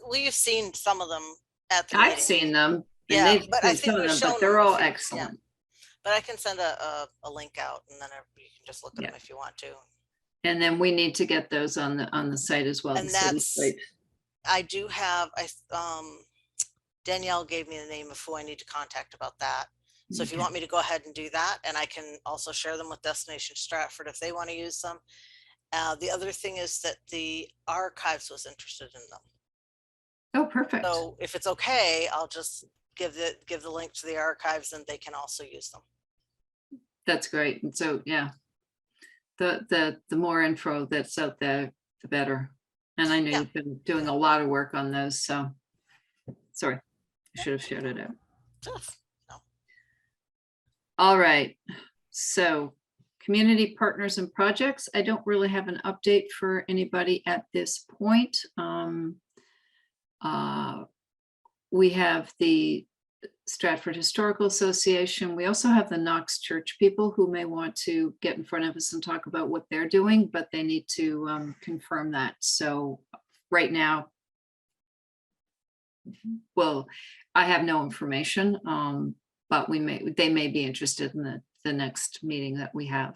we've seen some of them at the I've meeting. seen them. Yeah, but I think we've shown but they're them all excellent. Yeah. But I can send a link out, and then you can just look at them if you want to. And then we need to get those on the site as well. And that's, I do have, Danielle gave me the name of who I need to contact about that. So if you Okay. want me to go ahead and do that, and I can also share them with Destination Stratford if they want to use them. The other thing is that the archives was interested in them. Oh, perfect. So if it's okay, I'll just give the link to the archives and they can also use them. That's great. And so, yeah, the more info that's out there, the better. And I know Yeah. you've been doing a lot of work on those, so sorry, I should have shared it out. No. All right, so community partners and projects. I don't really have an update for anybody at this point. We have the Stratford Historical Association. We also have the Knox Church people who may want to get in front of us and talk about what they're doing, but they need to confirm that. So right now, well, I have no information, but they may be interested in the next meeting that we have.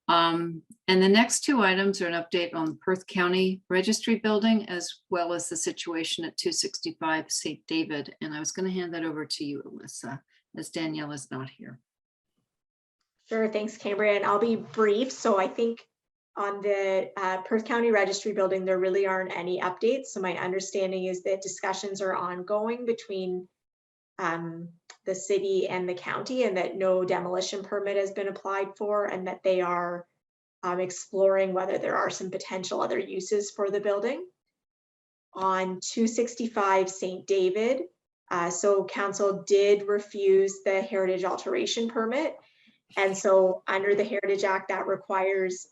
And the next two items are an update on the Perth County Registry building, as well as the situation at 265 St. David. And I was going to hand that over to you, Alyssa, as Danielle is not here. Sure, thanks, Cambria, and I'll be brief. So I think on the Perth County Registry building, there really aren't any updates. So my understanding is that discussions are ongoing between the city and the county, and that no demolition permit has been applied for, and that they are exploring whether there are some potential other uses for the building. On 265 St. David, so council did refuse the heritage alteration permit. And so under the Heritage Act, that requires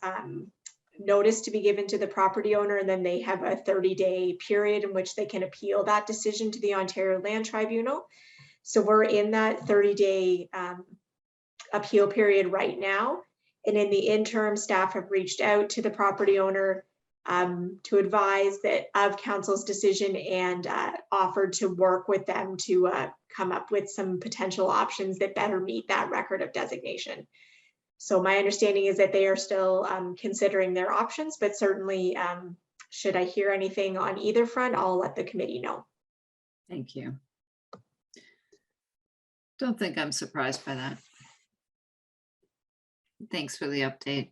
notice to be given to the property owner, and then they have a 30-day period in which they can appeal that decision to the Ontario Land Tribunal. So we're in that 30-day appeal period right now. And in the interim, staff have reached out to the property owner to advise that of council's decision, and offered to work with them to come up with some potential options that better meet that record of designation. So my understanding is that they are still considering their options, but certainly should I hear anything on either front, I'll let the committee know. Thank you. Don't think I'm surprised by that. Thanks for the update.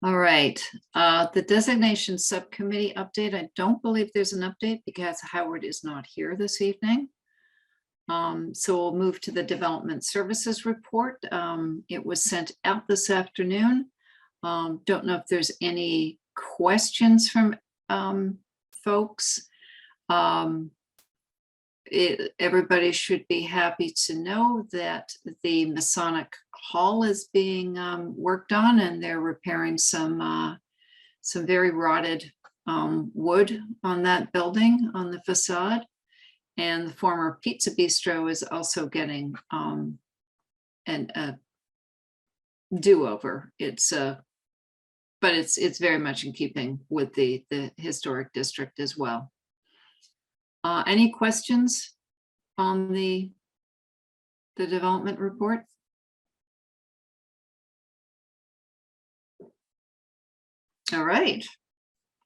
All right, the designation subcommittee update. I don't believe there's an update because Howard is not here this evening. So we'll move to the development services report. It was sent out this afternoon. Don't know if there's any questions from folks. Everybody should be happy to know that the Masonic Hall is being worked on, and they're repairing some very rotted wood on that building on the facade. And the former Pizza Bistro is also getting a do-over. But it's very much in keeping with the historic district as well. Any questions on the development report? All right,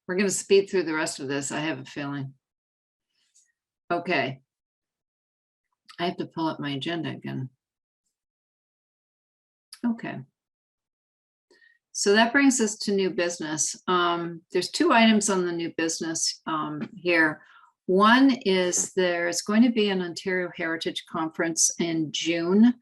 we're going to speed through the rest of this, I have a feeling. Okay, I have to pull up my agenda again. Okay. So that brings us to new business. There's two items on the new business here. One is there's going to be an Ontario Heritage Conference in June.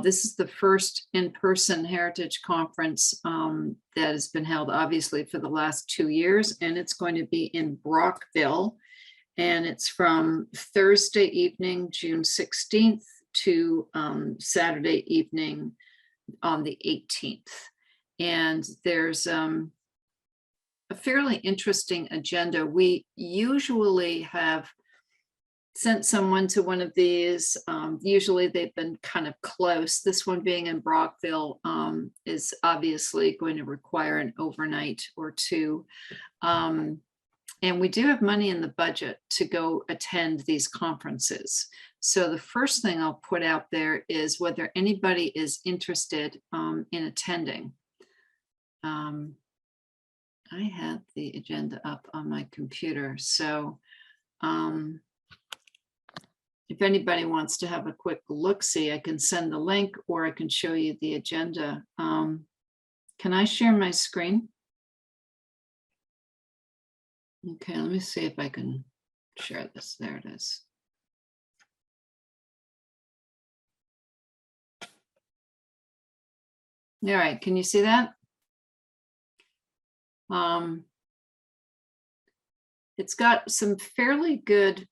This is the first in-person Heritage Conference that has been held, obviously, for the last 2 years, and it's going to be in Brockville. And it's from Thursday evening, June 16th to Saturday evening on the 18th. And there's a fairly interesting agenda. We usually have sent someone to one of these. Usually they've been kind of close. This one being in Brockville is obviously going to require an overnight or two. And we do have money in the budget to go attend these conferences. So the first thing I'll put out there is whether anybody is interested in attending. I had the agenda up on my computer, so if anybody wants to have a quick look-see, I can send the link or I can show you the agenda. Can I share my screen? Okay, let me see if I can share this. There it is. All right, can you see that? It's got some fairly good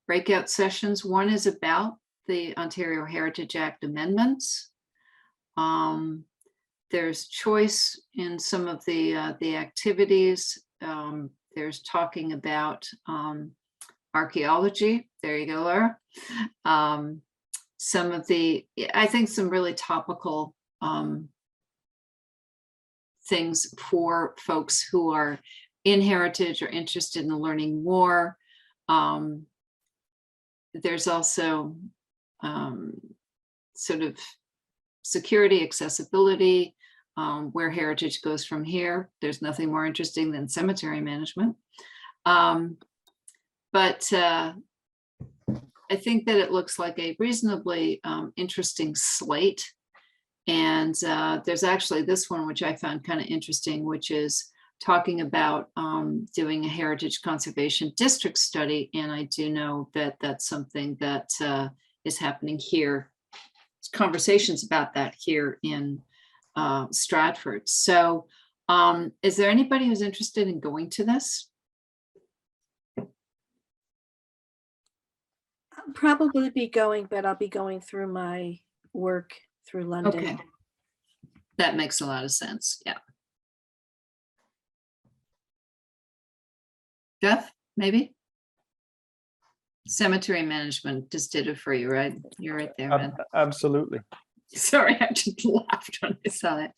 breakout sessions. One is about the Ontario Heritage Act amendments. There's choice in some of the activities. There's talking about archaeology. There you go, Laura. Some of the, I think some really topical things for folks who are in heritage or interested in learning more. There's also sort of security, accessibility, where heritage goes from here. There's nothing more interesting than cemetery management. But I think that it looks like a reasonably interesting slate. And there's actually this one, which I found kind of interesting, which is talking about doing a heritage conservation district study. And I do know that that's something that is happening here. There's conversations about that here in Stratford. So is there anybody who's interested in going to this? I'll probably be going, but I'll be going through my work through London. Okay. That makes a lot of sense. Yeah. Jeff, maybe? Cemetery management just did it for you, right? You're right there, man. Absolutely. Sorry, I just laughed when I saw it.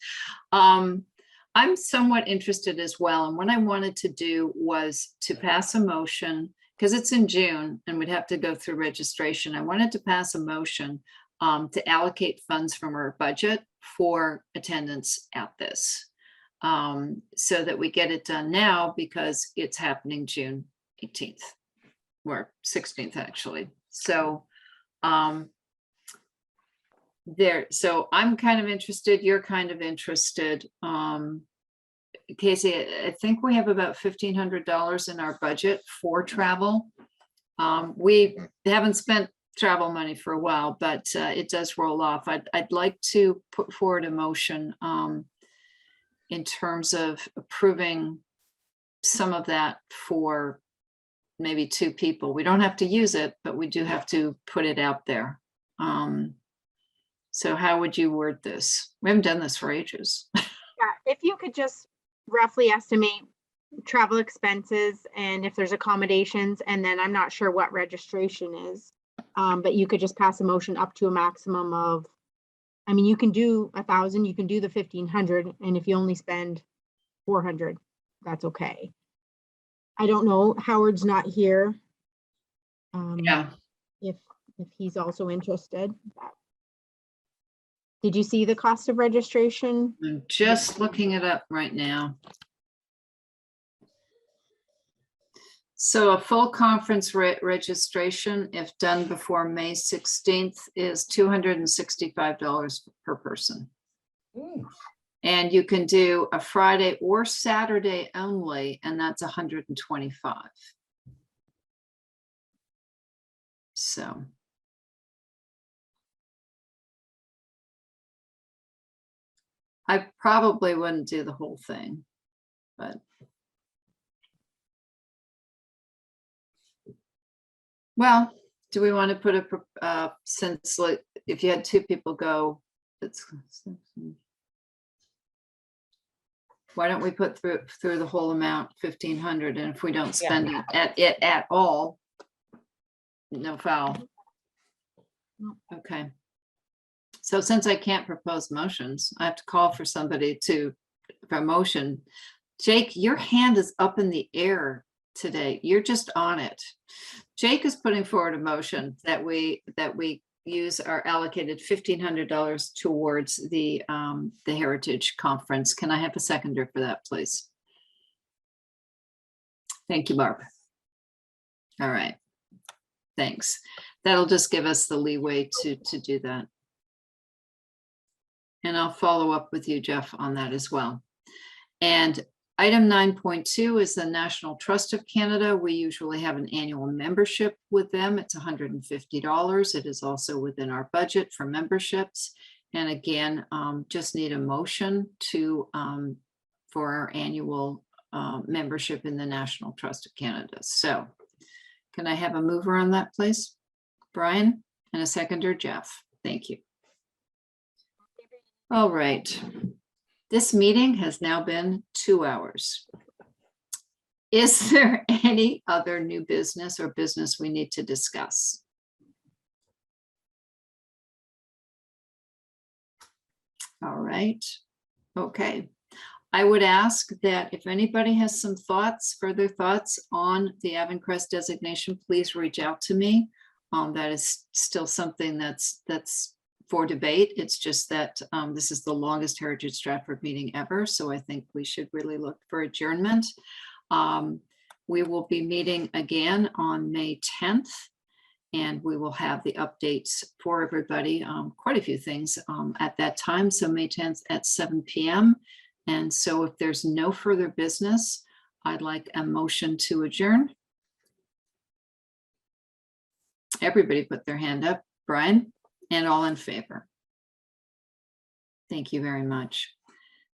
I'm somewhat interested as well. And what I wanted to do was to pass a motion, because it's in June and we'd have to go through registration. I wanted to pass a motion to allocate funds from our budget for attendance at this, so that we get it done now, because it's happening June 18th or 16th actually. So so I'm kind of interested, you're kind of interested. Casey, I think we have about $1,500 in our budget for travel. We haven't spent travel money for a while, but it does roll off. I'd like to put forward a motion in terms of approving some of that for maybe 2 people. We don't have to use it, but we do have to put it out there. So how would you word this? We haven't done this for ages. Yeah, if you could just roughly estimate travel expenses and if there's accommodations, and then I'm not sure what registration is, but you could just pass a motion up to a maximum of, I mean, you can do 1,000, you can do the 1,500, and if you only spend 400, that's okay. I don't know, Howard's not here. Yeah. If he's also interested. Did you see the cost of registration? I'm just looking it up right now. So a full conference registration, if done before May 16th, is $265 per person. Ooh. And you can do a Friday or Saturday only, and that's $125. So. I probably wouldn't do the whole thing, but. Well, do we want to put a, since like, if you had 2 people go, it's. Why don't we put through the whole amount, 1,500, and if we don't spend it at all, no foul. Okay. So since I can't propose motions, I have to call for somebody for a motion. Jake, your hand is up in the air today. You're just on it. Jake is putting forward a motion that we use our allocated $1,500 towards the Heritage Conference. Can I have a seconder for that, please? Thank you, Barb. All right. Thanks. That'll just give us the leeway to do that. And I'll follow up with you, Jeff, on that as well. And item 9.2 is the National Trust of Canada. We usually have an annual membership with them. It's $150. It is also within our budget for memberships. And again, just need a motion to for our annual membership in the National Trust of Canada. So can I have a mover on that, please? Brian, and a seconder, Jeff. Thank you. All right. This meeting has now been 2 hours. Is there any other new business or business we need to discuss? All right. Okay. I would ask that if anybody has some thoughts, further thoughts on the Avencrest designation, please reach out to me. That is still something that's for debate. It's just that this is the longest Heritage Stratford meeting ever, so I think we should really look for adjournment. We will be meeting again on May 10th, and we will have the updates for everybody, quite a few things at that time. So May 10th at 7 p.m. And so if there's no further business, I'd like a motion to adjourn. Everybody put their hand up. Brian, and all in favor. Thank you very much.